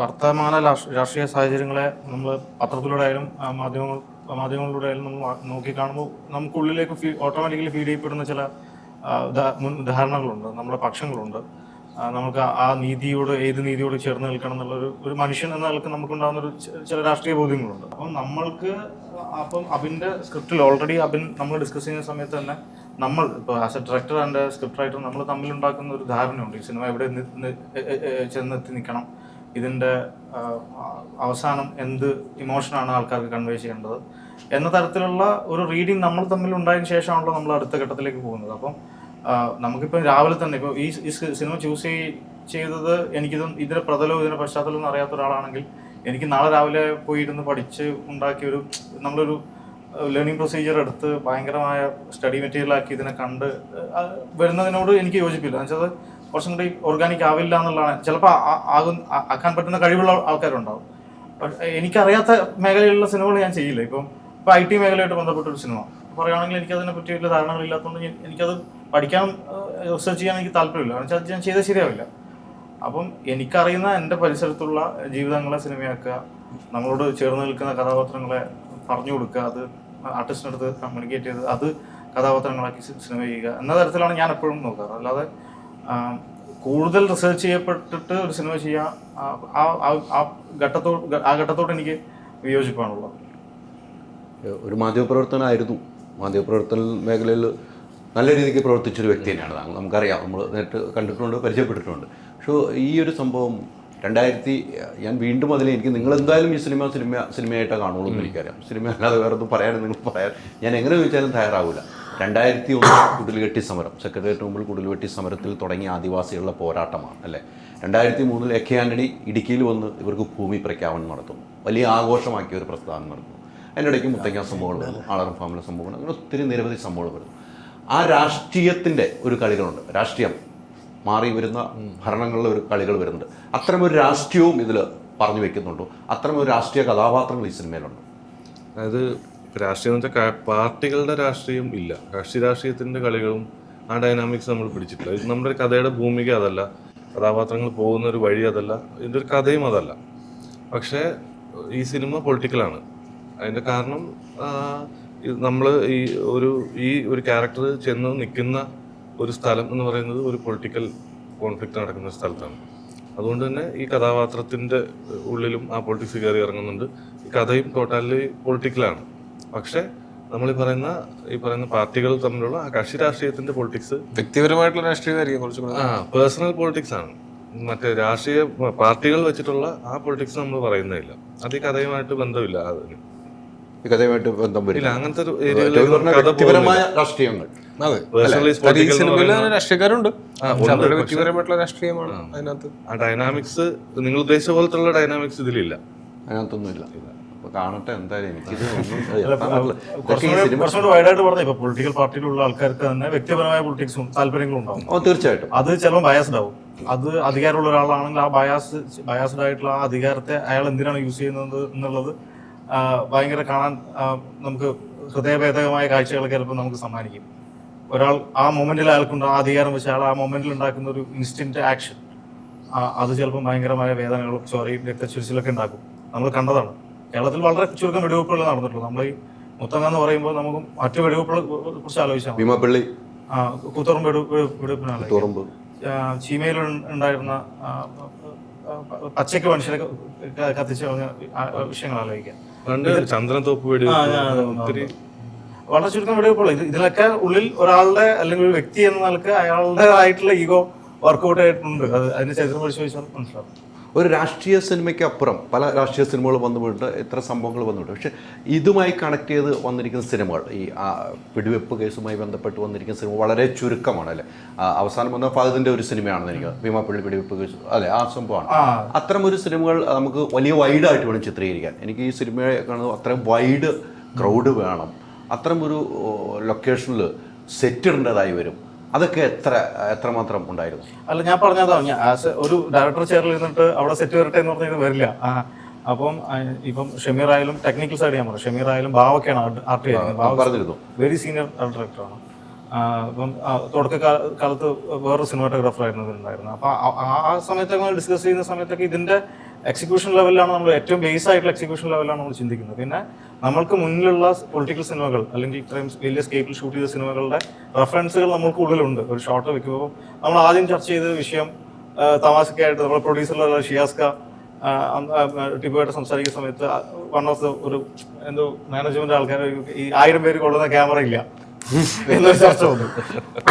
C: വർത്തമാന രാഷ്ട്രീയ സാഹചര്യങ്ങളെ നമ്മൾ പത്രത്തിലൂടെ ആയാലും മാധ്യമങ്ങളിലൂടെ ആയാലും നമ്മൾ നോക്കിക്കാണുമ്പോൾ നമുക്കുള്ളിലേക്ക് ഓട്ടോമാറ്റിക്കലി ഫീഡ് ചെയ്യപ്പെടുന്ന ചില ധാരണകളുണ്ട്, നമ്മുടെ പക്ഷങ്ങളുണ്ട്. നമുക്ക് ആ ഏത് നീതിയോട് ചേർന്ന് നിൽക്കണം എന്നുള്ള ഒരു മനുഷ്യൻ എന്ന നിലക്ക് നമുക്കുണ്ടാകുന്ന ചില രാഷ്ട്രീയ ബോധ്യങ്ങളുണ്ട്. അപ്പം അബിൻ്റെ സ്ക്രിപ്റ്റിൽ ഓൾറെഡി നമ്മൾ ഡിസ്കസ് ചെയ്യുന്ന സമയത്ത് തന്നെ നമ്മൾ ഇപ്പോൾ as A director and script writer നമ്മൾ തമ്മിലുണ്ടാക്കുന്ന ഒരു ധാരണയുണ്ട്. ഈ സിനിമ എവിടെ ചെന്നെത്തി നിൽക്കണം, ഇതിൻ്റെ അവസാനം എന്ത് ഇമോഷനാണ് ആൾക്കാർക്ക് കൺവേ ചെയ്യേണ്ടത് എന്ന തരത്തിലുള്ള ഒരു റീഡിങ് നമ്മൾ തമ്മിൽ ഉണ്ടായതിനു ശേഷമാണല്ലോ നമ്മൾ അടുത്ത ഘട്ടത്തിലേക്ക് പോകുന്നത്. അപ്പം നമുക്കിപ്പോൾ രാവിലെ തന്നെ ഇപ്പോൾ ഈ സിനിമ ചൂസ് ചെയ്തത് ഇതിൻ്റെ പ്രതലവും ഇതിൻ്റെ പശ്ചാത്തലവും അറിയാത്ത ഒരാളാണെങ്കിൽ എനിക്ക് നാളെ രാവിലെ പോയി ഇരുന്ന് പഠിച്ച് ഉണ്ടാക്കിയ നമ്മളൊരു ലേണിംഗ് പ്രൊസീജിയർ എടുത്ത് ഭയങ്കരമായ സ്റ്റഡി മെറ്റീരിയലാക്കി ഇതിനെ കണ്ട് വരുന്നതിനോട് എനിക്ക് യോജിപ്പില്ല. എന്നുവെച്ചാൽ കുറച്ചും കൂടി ഓർഗാനിക് ആവില്ല എന്നുള്ളതാണ്. ചിലപ്പോൾ ആക്കാൻ പറ്റുന്ന കഴിവുള്ള ആൾക്കാരുണ്ടാവും. പക്ഷേ എനിക്കറിയാത്ത മേഖലയിലുള്ള സിനിമകൾ ഞാൻ ചെയ്യില്ല. ഇപ്പോൾ IT മേഖലയായിട്ട് ബന്ധപ്പെട്ടൊരു സിനിമ പറയുകയാണെങ്കിൽ എനിക്കതിനെ പറ്റി വലിയ ധാരണകളില്ലാത്തതുകൊണ്ട് എനിക്കത് പഠിക്കാൻ റിസർച്ച് ചെയ്യാൻ എനിക്ക് താല്പര്യമില്ല. എന്നുവെച്ചാൽ അത് ഞാൻ ചെയ്താൽ ശരിയാവില്ല. അപ്പം എനിക്കറിയുന്ന എൻ്റെ പരിസരത്തുള്ള ജീവിതങ്ങളെ സിനിമയാക്കുക, നമ്മളോട് ചേർന്ന് നിൽക്കുന്ന കഥാപാത്രങ്ങളെ പറഞ്ഞു കൊടുക്കുക, അത് ആർട്ടിസ്റ്റിനടുത്ത് കമ്മ്യൂണിക്കേറ്റ് ചെയ്ത് അത് കഥാപാത്രങ്ങളാക്കി സിനിമ ചെയ്യുക എന്ന തരത്തിലാണ് ഞാൻ എപ്പോഴും നോക്കാറ്. അല്ലാതെ കൂടുതൽ റിസർച്ച് ചെയ്യപ്പെട്ടിട്ട് ഒരു സിനിമ ചെയ്യാൻ ആ ഘട്ടത്തോട് എനിക്ക് വിയോജിപ്പാണുള്ളത്.
A: ഒരു മാധ്യമപ്രവർത്തനമായിരുന്നു. മാധ്യമപ്രവർത്തന മേഖലയിൽ നല്ല രീതിക്ക് പ്രവർത്തിച്ചൊരു വ്യക്തി തന്നെയാണ് താങ്കൾ. നമുക്കറിയാം, നമ്മൾ നേരിട്ട് കണ്ടിട്ടുണ്ട്, പരിചയപ്പെട്ടിട്ടുണ്ട്. പക്ഷേ ഈ ഒരു സംഭവം ഞാൻ വീണ്ടും എനിക്ക് നിങ്ങളെന്തായാലും ഈ സിനിമയായിട്ടേ കാണുള്ളൂ എന്ന് എനിക്കറിയാം. സിനിമ അല്ലാതെ വേറെ ഒന്നും നിങ്ങൾ പറയാൻ ഞാൻ എങ്ങനെ ചോദിച്ചാലും തയ്യാറാവില്ല. 2001 കുടിൽകെട്ടി സമരം, സെക്രട്ടേറിയറ്റ് മുമ്പിൽ കുടിൽകെട്ടി സമരത്തിൽ തുടങ്ങിയ ആദിവാസികളുടെ പോരാട്ടമാണ് അല്ലേ. 2003 AK ആന്റണി ഇടുക്കിയിൽ വന്ന് ഇവർക്ക് ഭൂമി പ്രഖ്യാപനം നടത്തുന്നു, വലിയ ആഘോഷമാക്കിയ ഒരു പ്രസ്ഥാനം നടത്തുന്നു. അതിനിടയ്ക്ക് മുത്തങ്ങ സംഭവങ്ങൾ വരുന്നു, ആളറം ഫാമിലെ സംഭവങ്ങൾ, അങ്ങനെ ഒത്തിരി നിരവധി സംഭവങ്ങൾ വരുന്നു. ആ രാഷ്ട്രീയത്തിൻ്റെ ഒരു കളികളുണ്ട്. രാഷ്ട്രീയം മാറി വരുന്ന ഭരണങ്ങളിലെ ഒരു കളികൾ വരുന്നുണ്ട്. അത്തരമൊരു രാഷ്ട്രീയവും ഇതിൽ പറഞ്ഞു വെക്കുന്നുണ്ടോ? അത്തരമൊരു രാഷ്ട്രീയ കഥാപാത്രങ്ങൾ ഈ സിനിമയിലുണ്ട്.
H: അതായത് രാഷ്ട്രീയം എന്ന് വെച്ചാൽ പാർട്ടികളുടെ രാഷ്ട്രീയം ഇല്ല, കക്ഷി രാഷ്ട്രീയത്തിൻ്റെ കളികളും ആ ഡൈനാമിക്സ് നമ്മൾ പിടിച്ചിട്ടില്ല. ഇത് നമ്മുടെ കഥയുടെ ഭൂമിക അതല്ല, കഥാപാത്രങ്ങൾ പോകുന്ന ഒരു വഴി അതല്ല, ഇതിൻ്റെ ഒരു കഥയും അതല്ല. പക്ഷേ ഈ സിനിമ പൊളിറ്റിക്കലാണ്. അതിൻ്റെ കാരണം നമ്മൾ ഈ ഒരു ക്യാരക്ടർ ചെന്ന് നിൽക്കുന്ന ഒരു സ്ഥലം എന്ന് പറയുന്നത് ഒരു പൊളിറ്റിക്കൽ കോൺഫ്ലിക്റ്റ് നടക്കുന്ന സ്ഥലത്താണ്. അതുകൊണ്ട് തന്നെ ഈ കഥാപാത്രത്തിൻ്റെ ഉള്ളിലും ആ പൊളിറ്റിക്സ് കയറി ഇറങ്ങുന്നുണ്ട്. ഈ കഥയും ടോട്ടലി പൊളിറ്റിക്കലാണ്. പക്ഷേ നമ്മൾ ഈ പറയുന്ന പാർട്ടികൾ തമ്മിലുള്ള ആ കക്ഷി രാഷ്ട്രീയത്തിന്റെ പൊളിറ്റിക്സ്
B: വ്യക്തിപരമായിട്ടുള്ള രാഷ്ട്രീയമായിരിക്കും കുറച്ചുകൂടെ.
H: പേഴ്സണൽ പൊളിറ്റിക്സ് ആണ്. മറ്റേ രാഷ്ട്രീയ പാർട്ടികൾ വെച്ചിട്ടുള്ള ആ പൊളിറ്റിക്സ് നമ്മൾ പറയുന്നില്ല. അത് ഈ കഥയുമായിട്ട് ബന്ധമില്ല. അതിന്
A: ഈ കഥയുമായിട്ട് ബന്ധം വരില്ല.
H: അങ്ങനത്തെ ഒരു
A: വ്യക്തിപരമായ രാഷ്ട്രീയങ്ങൾ.
B: അതെ, ഈ സിനിമയിൽ രാഷ്ട്രീയക്കാരുണ്ട്, അവരുടെ വ്യക്തിപരമായിട്ടുള്ള രാഷ്ട്രീയമാണ് അതിനകത്ത്.
H: ആ ഡൈനാമിക്സ് നിങ്ങൾ ഉദ്ദേശിച്ച പോലത്തുള്ള ഡൈനാമിക്സ് ഇതിലില്ല,
A: അതിനകത്തൊന്നുമില്ല. അപ്പൊ കാണട്ടെ എന്തായാലും. എനിക്കിത്
C: കുറച്ചുകൂടി വൈഡായിട്ട് പറഞ്ഞാൽ ഇപ്പൊ പൊളിറ്റിക്കൽ പാർട്ടിയിലുള്ള ആൾക്കാർക്ക് തന്നെ വ്യക്തിപരമായ പൊളിറ്റിക്സും താല്പര്യങ്ങളും ഉണ്ടാവും.
A: തീർച്ചയായിട്ടും
C: അത് ചിലപ്പോൾ ബയാസ്ഡ് ആവും. അത് അധികാരമുള്ള ഒരാളാണെങ്കിൽ ആ ബയാസ്ഡ് ആയിട്ടുള്ള ആ അധികാരത്തെ അയാൾ എന്തിനാണ് യൂസ് ചെയ്യുന്നത് എന്നുള്ളത് ഭയങ്കര കാണാൻ നമുക്ക് ഹൃദയഭേദകമായ കാഴ്ചകളൊക്കെ ചിലപ്പോൾ നമുക്ക് സമ്മാനിക്കും. ഒരാൾ ആ മൊമെന്റിൽ അയാൾക്കുണ്ട് ആ അധികാരം വെച്ച് അയാൾ ആ മൊമെന്റിൽ ഉണ്ടാക്കുന്ന ഒരു ഇൻസ്റ്റന്റ് ആക്ഷൻ, അത് ചിലപ്പോൾ ഭയങ്കരമായ വേദനകളും ചോരയും രക്തച്ചൊരിച്ചിലൊക്കെ ഉണ്ടാക്കും. നമ്മൾ കണ്ടതാണ്. കേരളത്തിൽ വളരെ ചുരുക്കം വെടിവെപ്പുകൾ നടന്നിട്ടുള്ളൂ. നമ്മൾ ഈ മുത്തങ്ങ എന്ന് പറയുമ്പോൾ നമുക്ക് മറ്റു വെടിവെപ്പുകളെ കുറിച്ച് ആലോചിച്ചാൽ
A: ഭീമപ്പള്ളി
C: കൂത്തുറമ്പ് വെടിവെപ്പിനാണ്. ചീമയിൽ ഉണ്ടായിരുന്ന പച്ചയ്ക്ക് മനുഷ്യരെ കത്തിച്ച് കളഞ്ഞ വിഷയങ്ങൾ ആലോചിക്കാം.
H: ചന്ദ്രൻതോപ്പ് വെടി
C: വളരെ ചുരുക്കം വെടിവെപ്പുള്ളൂ. ഇതിലൊക്കെ ഉള്ളിൽ ഒരാളുടെ അല്ലെങ്കിൽ ഒരു വ്യക്തി എന്ന നിലക്ക് അയാളുടേതായിട്ടുള്ള ഈഗോ വർക്കൗട്ട് ആയിട്ടുണ്ട്. അതിന്റെ ചരിത്രം പരിശോധിച്ചാൽ മനസ്സിലാവും.
A: ഒരു രാഷ്ട്രീയ സിനിമയ്ക്ക് അപ്പുറം പല രാഷ്ട്രീയ സിനിമകൾ വന്നുപോയിട്ട് എത്ര സംഭവങ്ങൾ വന്നിട്ടുണ്ട്. പക്ഷേ ഇതുമായി കണക്ട് ചെയ്ത് വന്നിരിക്കുന്ന സിനിമകൾ, ഈ വെടിവെപ്പ് കേസുമായി ബന്ധപ്പെട്ട് വന്നിരിക്കുന്ന സിനിമ വളരെ ചുരുക്കമാണ് അല്ലേ. അവസാനം വന്ന ഫഹദിൻ്റെ ഒരു സിനിമയാണെന്ന് എനിക്ക് ഭീമാപ്പള്ളി വെടിവെപ്പ് കേസ്, അല്ലെ, ആ സംഭവമാണ്. അത്തരം ഒരു സിനിമകൾ നമുക്ക് വലിയ വൈഡായിട്ട് വേണം ചിത്രീകരിക്കാൻ. എനിക്ക് ഈ സിനിമയെ കാണുന്നത് അത്രയും വൈഡ് ക്രൗഡ് വേണം, അത്തരം ഒരു ലൊക്കേഷനിൽ സെറ്റ് ഇടേണ്ടതായി വരും. അതൊക്കെ എത്രമാത്രം ഉണ്ടായിരുന്നു?
C: അല്ല, ഞാൻ പറഞ്ഞതാണ്, ഒരു ഡയറക്ടർ ചെയറിൽ ഇരുന്നിട്ട് അവിടെ സെറ്റ് വരട്ടെ എന്ന് പറഞ്ഞത് വരില്ല. അപ്പം ഇപ്പം ഷമീർ ആയാലും ടെക്നിക്കൽ സൈഡ് ഞാൻ പറയാം, ഷമീർ ആയാലും ബാവൊക്കെയാണ് ആർട്ട് ചെയ്യുന്നത്. വെരി സീനിയർ ഡയറക്ടറാണ്. ഇപ്പം തുടക്കകാലത്ത് വേറൊരു സിനിമാറ്റോഗ്രാഫർ ആയിരുന്നു ഇതിലുണ്ടായിരുന്നത്. അപ്പം ആ സമയത്തൊക്കെ ഡിസ്കസ് ചെയ്യുന്ന സമയത്തൊക്കെ ഇതിന്റെ എക്സിക്യൂഷൻ ലെവലിലാണ് നമ്മൾ ഏറ്റവും ബേസ് ആയിട്ടുള്ള എക്സിക്യൂഷൻ ലെവലാണ് നമ്മൾ ചിന്തിക്കുന്നത്. പിന്നെ നമ്മൾക്ക് മുന്നിലുള്ള പൊളിറ്റിക്കൽ സിനിമകൾ അല്ലെങ്കിൽ ഇത്രയും വലിയ സ്കേപ്പിൽ ഷൂട്ട് ചെയ്ത സിനിമകളുടെ റെഫറൻസുകൾ നമ്മൾക്ക് ഉള്ളിലുണ്ട്. ഒരു ഷോട്ട് വെക്കുമ്പോൾ നമ്മൾ ആദ്യം ചർച്ച ചെയ്ത വിഷയം തമാശക്കായിട്ട് നമ്മുടെ പ്രൊഡ്യൂസറുള്ള ഷിയാസ്ക ടിപ്പുമായിട്ട് സംസാരിക്കുന്ന സമയത്ത് വൺ ഓഫ് ദ ഒരു എന്തോ മാനേജ്മെന്റ് ആൾക്കാർ ഈ 1000 പേര് കൊള്ളുന്ന ക്യാമറ ഇല്ല എന്നൊരു ചർച്ച വന്നു.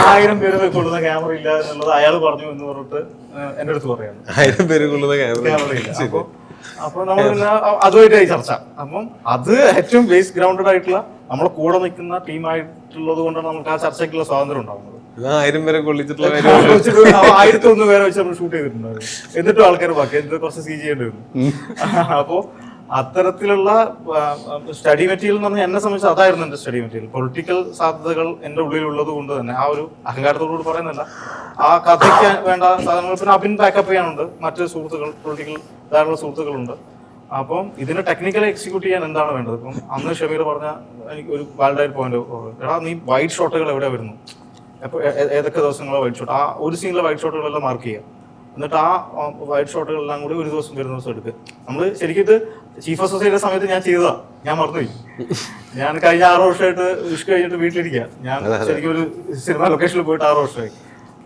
C: 1000 പേര് കൊള്ളുന്ന ക്യാമറ ഇല്ല എന്നുള്ളത് അയാൾ പറഞ്ഞു എന്ന് പറഞ്ഞിട്ട് എൻ്റെ അടുത്ത് പറയാണ്.
B: 1000 പേര് കൊള്ളുന്ന ക്യാമറ
C: ഇല്ല. അപ്പൊ നമ്മൾ പിന്നെ അതുമായിട്ടായി ചർച്ച. അപ്പം അത് ഏറ്റവും ബേസ് ഗ്രൗണ്ടഡ് ആയിട്ടുള്ള നമ്മളെ കൂടെ നിൽക്കുന്ന ടീമായിട്ടുള്ളത് കൊണ്ടാണ് നമുക്ക് ആ ചർച്ചയ്ക്കുള്ള സ്വാതന്ത്ര്യം ഉണ്ടാവുന്നത്.
B: 1000 പേരെ കൊള്ളിച്ചിട്ടുള്ള
C: 1001 പേരെ വെച്ച് നമ്മൾ ഷൂട്ട് ചെയ്തിട്ടുണ്ടായിരുന്നു. എന്നിട്ടും ആൾക്കാർ ബാക്കി എന്നിട്ട് കുറച്ച് സി ചെയ്യേണ്ടി വന്നു. അപ്പോ അത്തരത്തിലുള്ള സ്റ്റഡി മെറ്റീരിയൽ എന്ന് പറഞ്ഞാൽ എന്നെ സംബന്ധിച്ച് അതായിരുന്നു എന്റെ സ്റ്റഡി മെറ്റീരിയൽ. പൊളിറ്റിക്കൽ സാധ്യതകൾ എന്റെ ഉള്ളിലുള്ളത് കൊണ്ട് തന്നെ ആ ഒരു അഹങ്കാരത്തോടുകൂടി പറയുന്നില്ല, ആ കഥയ്ക്ക് വേണ്ട സാധനങ്ങൾ പിന്നെ അഭിൻ ബാക്കപ്പ് ചെയ്യാനുണ്ട്. മറ്റ് സുഹൃത്തുക്കൾ പൊളിറ്റിക്കൽ ധാരാളം സുഹൃത്തുക്കളുണ്ട്. അപ്പം ഇതിനെ ടെക്നിക്കലി എക്സിക്യൂട്ട് ചെയ്യാൻ എന്താണ് വേണ്ടത്? ഇപ്പം അന്ന് ഷമീർ പറഞ്ഞ എനിക്ക് ഒരു വാലിഡായ പോയിന്റ്, എടാ നീ വൈറ്റ് ഷോട്ടുകൾ എവിടെ വരുന്നു, അപ്പോൾ ഏതൊക്കെ ദിവസങ്ങളോ വൈറ്റ് ഷോട്ട്, ആ ഒരു സീനിലെ വൈറ്റ് ഷോട്ടുകളെല്ലാം മാർക്ക് ചെയ്യുക. എന്നിട്ട് ആ വൈറ്റ് ഷോട്ടുകളെല്ലാം കൂടി ഒരു ദിവസം വരുന്ന ദിവസം എടുക്കുക. നമ്മൾ ശരിക്കും ഇത് ചീഫ് അസോസിയേറ്റ് സമയത്ത് ഞാൻ ചെയ്തതാ, ഞാൻ മറന്നുപോയി. ഞാൻ കഴിഞ്ഞ 6 വർഷമായിട്ട് വിഷ് കഴിഞ്ഞിട്ട് വീട്ടിലിരിക്കുക. ഞാൻ ശരിക്കും ഒരു സിനിമ ലൊക്കേഷനിൽ പോയിട്ട് 6 വർഷമായി.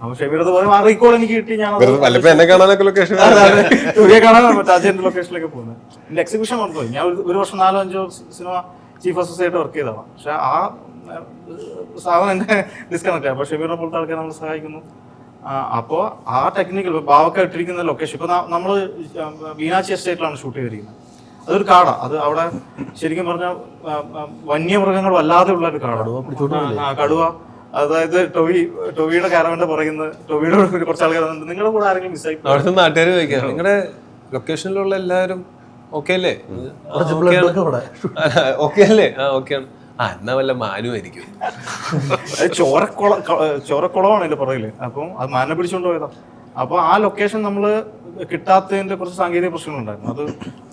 C: അപ്പൊ ഷമീറത് പറയും ആ റീകോൾ എനിക്ക് കിട്ടി. ഞാൻ കാണാൻ അജയന്റെ ലൊക്കേഷനിലൊക്കെ പോകുന്നത്. എന്റെ എക്സിബിഷൻ മറന്നുപോയി. ഞാൻ 1 വർഷം 4-5 സിനിമ ചീഫ് അസോസിയേറ്റ് വർക്ക് ചെയ്തതാണ്. പക്ഷെ ആ സാധനം എന്നെ ഡിസ്കണക്ട് ആയി. അപ്പൊ ഷമീറിനെ പോലത്തെ ആൾക്കാരെ നമ്മൾ സഹായിക്കുന്നു. അപ്പോൾ ആ ടെക്നിക്കൽ ബാവൊക്കെ ഇട്ടിരിക്കുന്ന ലൊക്കേഷൻ ഇപ്പൊ നമ്മൾ മീനാക്ഷി എസ്റ്റേറ്റിലാണ് ഷൂട്ട് ചെയ്തിരിക്കുന്നത്. അതൊരു കാടാ. അത് അവിടെ ശരിക്കും പറഞ്ഞാൽ വന്യമൃഗങ്ങൾ വല്ലാതെ ഉള്ള ഒരു കാടാണ്. കടുവ, അതായത് ടൊവിയുടെ കാരവന്റെ പറയുന്നത് ടൊവിയുടെ കുറച്ച് ആൾക്കാർ നിങ്ങളുടെ കൂടെ ആരെങ്കിലും മിസ്സായി
B: അവിടുത്തെ നാട്ടുകാർ ചോദിക്കാം നിങ്ങളുടെ ലൊക്കേഷനിലുള്ള എല്ലാവരും ഓക്കെ അല്ലേ? ഓക്കെ അല്ലേ? ആ ഓക്കെയാണ്. എന്നാ വല്ല മാനുമായിരിക്കും.
C: അത് ചോരക്കുളമാണ് അതിന്റെ പുറകില്. അപ്പം അത് മാനെ പിടിച്ചുകൊണ്ട് പോയതാ. അപ്പോൾ ആ ലൊക്കേഷൻ നമ്മൾ കിട്ടാത്തതിന്റെ കുറച്ച് സാങ്കേതിക പ്രശ്നങ്ങളുണ്ടായിരുന്നു. അത്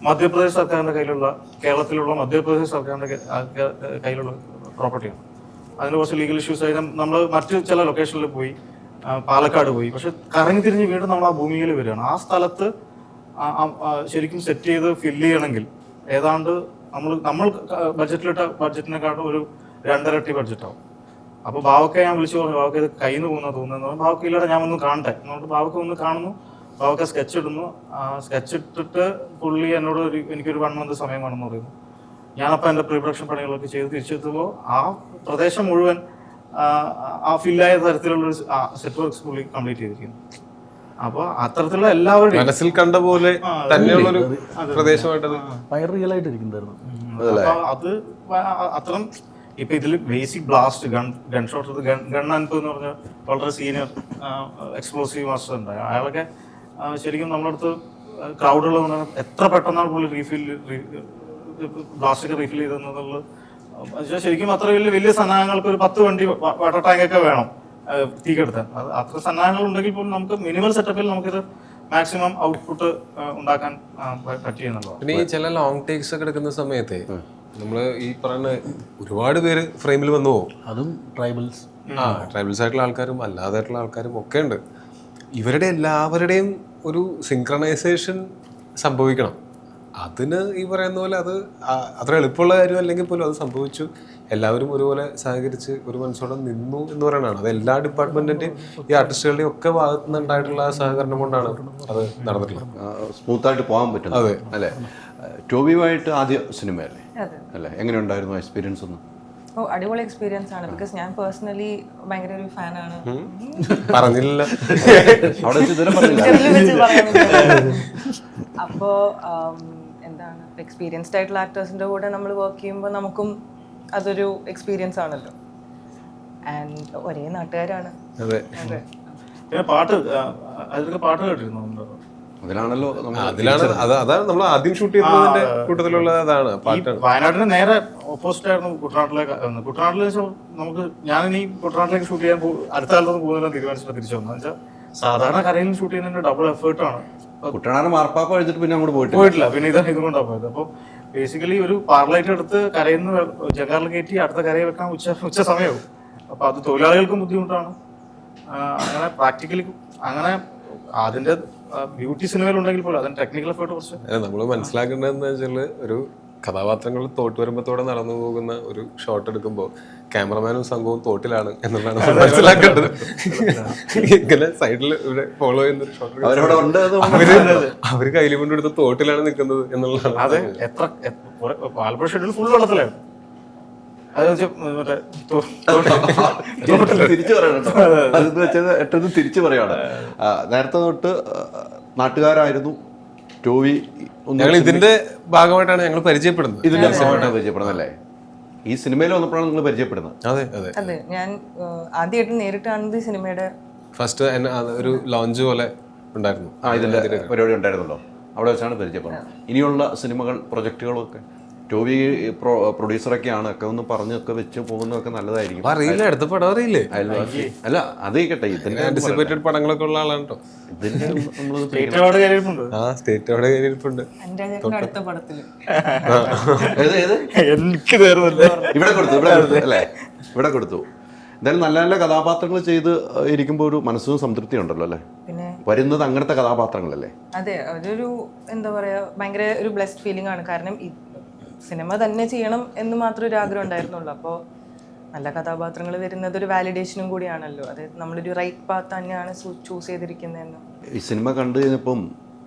C: മധ്യപ്രദേശ് സർക്കാരിന്റെ കയ്യിലുള്ള, കേരളത്തിലുള്ള മധ്യപ്രദേശ് സർക്കാരിന്റെ കയ്യിലുള്ള പ്രോപ്പർട്ടിയാണ്. അതിന് കുറച്ച് ലീഗൽ ഇഷ്യൂസ് ആയി നമ്മൾ മറ്റു ചില ലൊക്കേഷനിൽ പോയി, പാലക്കാട് പോയി. പക്ഷെ കറങ്ങി തിരിഞ്ഞ് വീണ്ടും നമ്മൾ ആ ഭൂമിയിൽ വരികയാണ്. ആ സ്ഥലത്ത് ശരിക്കും സെറ്റ് ചെയ്ത് ഫില്ല് ചെയ്യണമെങ്കിൽ ഏതാണ്ട് നമ്മൾ ബഡ്ജറ്റിലിട്ട ബഡ്ജറ്റിനെക്കാട്ടും ഒരു 2 ഇരട്ടി ബഡ്ജറ്റാവും. അപ്പോൾ ബാവക്കെ ഞാൻ വിളിച്ചു പറഞ്ഞു, ബാവക്ക് ഇത് കയ്യിൽ നിന്ന് പോകുന്ന തോന്നുന്നു. ബാവക്ക് ഇല്ലാതെ ഞാൻ ഒന്ന് കാണട്ടെ എന്നുകൊണ്ട് ബാവക്ക് ഒന്ന് കാണുന്നു. ബാവക്ക് സ്കെച്ച് ഇടുന്നു. സ്കെച്ച് ഇട്ടിട്ട് പുള്ളി എന്നോട് എനിക്കൊരു 1 മന്ത് സമയം വേണമെന്ന് പറയുന്നു. ഞാനപ്പോൾ എൻ്റെ പ്രീ പ്രൊഡക്ഷൻ പണികളൊക്കെ ചെയ്ത് തിരിച്ചെത്തുമ്പോൾ ആ പ്രദേശം മുഴുവൻ ആ ഫില്ലായ തരത്തിലുള്ളൊരു സെറ്റ് വർക്ക്സ് പുള്ളി കംപ്ലീറ്റ് ചെയ്തിരിക്കുന്നു. അപ്പോൾ അത്തരത്തിലുള്ള എല്ലാവരുടെയും
B: മനസ്സിൽ കണ്ട പോലെ തന്നെയുള്ളൊരു പ്രദേശമായിട്ടത്
D: ഭയങ്കര റിയൽ ആയിട്ട് ഇരിക്കുന്നുണ്ടായിരുന്നു.
C: അത് അത്തരം ഇപ്പൊ ഇതിൽ basic blast gun shot gun അൻപ് എന്ന് പറഞ്ഞ വളരെ സീനിയർ എക്സ്പ്ലോസീവ് മാസ്റ്റർ ഉണ്ട്. അയാളൊക്കെ ശരിക്കും നമ്മളടുത്ത് ക്രൗഡുകൾ എത്ര പെട്ടെന്നാണ് പുള്ളി ബ്ലാസ്റ്റൊക്കെ റീഫിൽ ചെയ്തെന്നുള്ളത്. ശരിക്കും അത്ര വലിയ സന്നാഹങ്ങൾക്ക് ഒരു 10 വണ്ടി വാട്ടർ ടാങ്കൊക്കെ വേണം തീക്കെടുത്താൻ. അത്ര സന്നാഹങ്ങൾ ഉണ്ടെങ്കിൽ പോലും നമുക്ക് മിനിമൽ സെറ്റപ്പിൽ നമുക്കിത് മാക്സിമം ഔട്ട്പുട്ട് ഉണ്ടാക്കാൻ പറ്റിയെന്നുള്ളത്.
B: പിന്നെ ഈ ചില ലോങ് ടേക്സ് ഒക്കെ എടുക്കുന്ന സമയത്ത് നമ്മള് ഈ പറയുന്ന ഒരുപാട് പേര് ഫ്രെയിമിൽ വന്നു പോകും.
D: അതും ട്രൈബൽസ്
B: ആയിട്ടുള്ള ആൾക്കാരും അല്ലാതായിട്ടുള്ള ആൾക്കാരും ഒക്കെ ഉണ്ട്. ഇവരുടെ എല്ലാവരുടെയും ഒരു സിങ്ക്രണൈസേഷൻ സംഭവിക്കണം. അതിന് ഈ പറയുന്ന പോലെ അത് അത്ര എളുപ്പമുള്ള കാര്യം അല്ലെങ്കിൽ പോലും അത് സംഭവിച്ചു. എല്ലാവരും ഒരുപോലെ സഹകരിച്ച് ഒരു മനസ്സോടെ നിന്നു എന്ന് പറയുന്നതാണ്. അത് എല്ലാ ഡിപ്പാർട്ട്മെന്റിന്റെയും ഈ ആർട്ടിസ്റ്റുകളുടെയും ഒക്കെ ഭാഗത്തു നിന്നുണ്ടായിട്ടുള്ള സഹകരണം കൊണ്ടാണ് അത് നടന്നിട്ടുള്ളത്.
A: സ്മൂത്തായിട്ട് പോകാൻ പറ്റും.
B: അതെ
A: അല്ലേ? ടോബിയുമായിട്ട് ആദ്യ സിനിമയല്ലേ അല്ലേ? എങ്ങനെയുണ്ടായിരുന്നു എക്സ്പീരിയൻസ് ഒന്ന്?
E: അടിപൊളി എക്സ്പീരിയൻസ് ആണ്. ബിക്കോസ് ഞാൻ പേഴ്സണലി ഭയങ്കര ഒരു ഫാനാണ്.
B: പറഞ്ഞില്ല
E: അപ്പോ എന്താണ്, എക്സ്പീരിയൻസ്ഡ് ആയിട്ടുള്ള ആക്ടേഴ്സിന്റെ കൂടെ നമ്മൾ വർക്ക് ചെയ്യുമ്പോൾ നമുക്കും അതൊരു എക്സ്പീരിയൻസ് ആണല്ലോ. ആൻഡ് ഒരേ നാട്ടുകാരാണ്.
C: പിന്നെ പാട്ട്, അതിലൊക്കെ പാട്ട് കേട്ടിരുന്നു.
A: അതിലാണല്ലോ
B: അതാണ് നമ്മൾ ആദ്യം ഷൂട്ട് ചെയ്യുന്നതിന്റെ കൂട്ടത്തിലുള്ള അതാണ് പാട്ടാണ്.
C: വയനാട്ടിന് നേരെ ഓപ്പോസിറ്റ് ആയിരുന്നു കുട്ടനാട്ടിലേക്ക്. കുട്ടനാട്ടിൽ നമുക്ക് ഞാനിനി കുട്ടനാട്ടിലേക്ക് ഷൂട്ട് ചെയ്യാൻ അടുത്ത കാലത്തൊന്നും പോകുന്നില്ല തീരുമാനിച്ചിട്ട് തിരിച്ചു വന്നു. വെച്ചാൽ സാധാരണ കരയിൽ ഷൂട്ട് ചെയ്യുന്നതിന്റെ ഡബിൾ എഫേർട്ടാണ്.
A: കുട്ടനാട് മാർപ്പാപ്പ എഴുതിട്ട് പിന്നെ അങ്ങോട്ട്
C: പോയിട്ടില്ല. പിന്നെ ഇതുകൊണ്ടാണ് പോയത്. അപ്പോൾ ബേസിക്കലി ഒരു പാർലൈറ്റ് എടുത്ത് കരയിൽ നിന്ന് ജങ്കാറിൽ കയറ്റി അടുത്ത കരയിൽ വെക്കാൻ ഉച്ച സമയവും. അപ്പോൾ അത് തൊഴിലാളികൾക്കും ബുദ്ധിമുട്ടാണ്. അങ്ങനെ പ്രാക്ടിക്കലി അങ്ങനെ അതിന്റെ ബ്യൂട്ടി സിനിമയിലുണ്ടെങ്കിൽ പോലും അതിന് ടെക്നിക്കൽ എഫേർട്ട് കുറച്ച്
B: നമ്മൾ മനസ്സിലാക്കേണ്ടതെന്ന് വെച്ചാൽ ഒരു കഥാപാത്രങ്ങൾ തോട്ടുവരുമ്പത്തോടെ നടന്നു പോകുന്ന ഒരു ഷോട്ട് എടുക്കുമ്പോൾ ക്യാമറമാനും സംഘവും തോട്ടിലാണ് എന്നുള്ളതാണ് നമ്മൾ മനസ്സിലാക്കേണ്ടത്. ഇങ്ങനെ സൈഡിൽ ഇവിടെ ഫോളോ ചെയ്യുന്ന ഒരു ഷോട്ട് അവര് കയ്യിൽ കൊണ്ടെടുത്ത് തോട്ടിലാണ് നിൽക്കുന്നത് എന്നുള്ളതാണ്.
C: അതെ, എത്ര ആലപ്പുഴ ഷെഡ്യൂൾ ഫുൾ വെള്ളത്തിലാണ്.
A: തിരിച്ചു പറയണോ? അതെന്ന് വെച്ചാൽ ഏറ്റവും തിരിച്ചു പറയാണ്. നേരത്തെ തൊട്ട് നാട്ടുകാരായിരുന്നു ടോവി.
B: ഞങ്ങൾ ഇതിന്റെ ഭാഗമായിട്ടാണ് ഞങ്ങൾ പരിചയപ്പെടുന്നത്.
A: ഇതിന്റെ ഭാഗമായിട്ടാണ് പരിചയപ്പെടുന്നത് അല്ലേ? ഈ സിനിമയിൽ വന്നപ്പോഴാണ് നിങ്ങൾ പരിചയപ്പെടുന്നത്?
B: അതെ അതെ
E: അതെ. ഞാൻ ആദ്യമായിട്ട് നേരിട്ട് കാണുന്നത് ഈ സിനിമയുടെ
B: ഫസ്റ്റ് ഒരു ലോഞ്ച് പോലെ ഉണ്ടായിരുന്നു.
A: ഇതിന്റെ പരിപാടി ഉണ്ടായിരുന്നല്ലോ, അവിടെ വെച്ചാണ് പരിചയപ്പെടുന്നത്. ഇനിയുള്ള സിനിമകൾ പ്രൊജക്ടുകളൊക്കെ ടോവി പ്രൊഡ്യൂസറൊക്കെയാണ് ഒക്കെ ഒന്ന് പറഞ്ഞൊക്കെ വെച്ച് പോകുന്നതൊക്കെ നല്ലതായിരിക്കും.
B: അറിയില്ല, അടുത്ത പടം അറിയില്ലേ?
A: അല്ല അത് കേട്ടെ, ഇതിന്റെ
B: ആന്റിസിപ്പേറ്റഡ് പടങ്ങളൊക്കെ ഉള്ള ആളാണ് കേട്ടോ.
A: ഇതിന്റെ
C: സ്റ്റേറ്റ് അവാർഡ് കയറിയിട്ടുണ്ട്.
B: സ്റ്റേറ്റ് അവാർഡ് കയറിയിട്ടുണ്ട്.
E: അടുത്ത പടത്തില്
C: എനിക്ക് കയറുന്നില്ല.
A: ഇവിടെ കൊടുത്തു അല്ലേ? ഇവിടെ കൊടുത്തു. എന്തായാലും നല്ല നല്ല കഥാപാത്രങ്ങൾ ചെയ്ത് ഇരിക്കുമ്പോൾ ഒരു മനസ്സിനും സംതൃപ്തി ഉണ്ടല്ലോ അല്ലേ?
E: പിന്നെ
A: വരുന്നത് അങ്ങനത്തെ കഥാപാത്രങ്ങളല്ലേ?
E: അതെ, അതൊരു എന്താ പറയാ, ഭയങ്കര ഒരു ബ്ലെസ്ഡ് ഫീലിംഗ് ആണ്. കാരണം സിനിമ തന്നെ ചെയ്യണം എന്ന് മാത്രം ഒരു ആഗ്രഹം ഉണ്ടായിരുന്നുള്ളൂ. അപ്പോൾ നല്ല കഥാപാത്രങ്ങൾ വരുന്നത് ഒരു വാലിഡേഷനും കൂടിയാണല്ലോ. അത് നമ്മളൊരു റൈറ്റ് പാത്ത് തന്നെയാണ് ചൂസ് ചെയ്തിരിക്കുന്നതെന്ന്.
A: ഈ സിനിമ കണ്ടു കഴിഞ്ഞപ്പം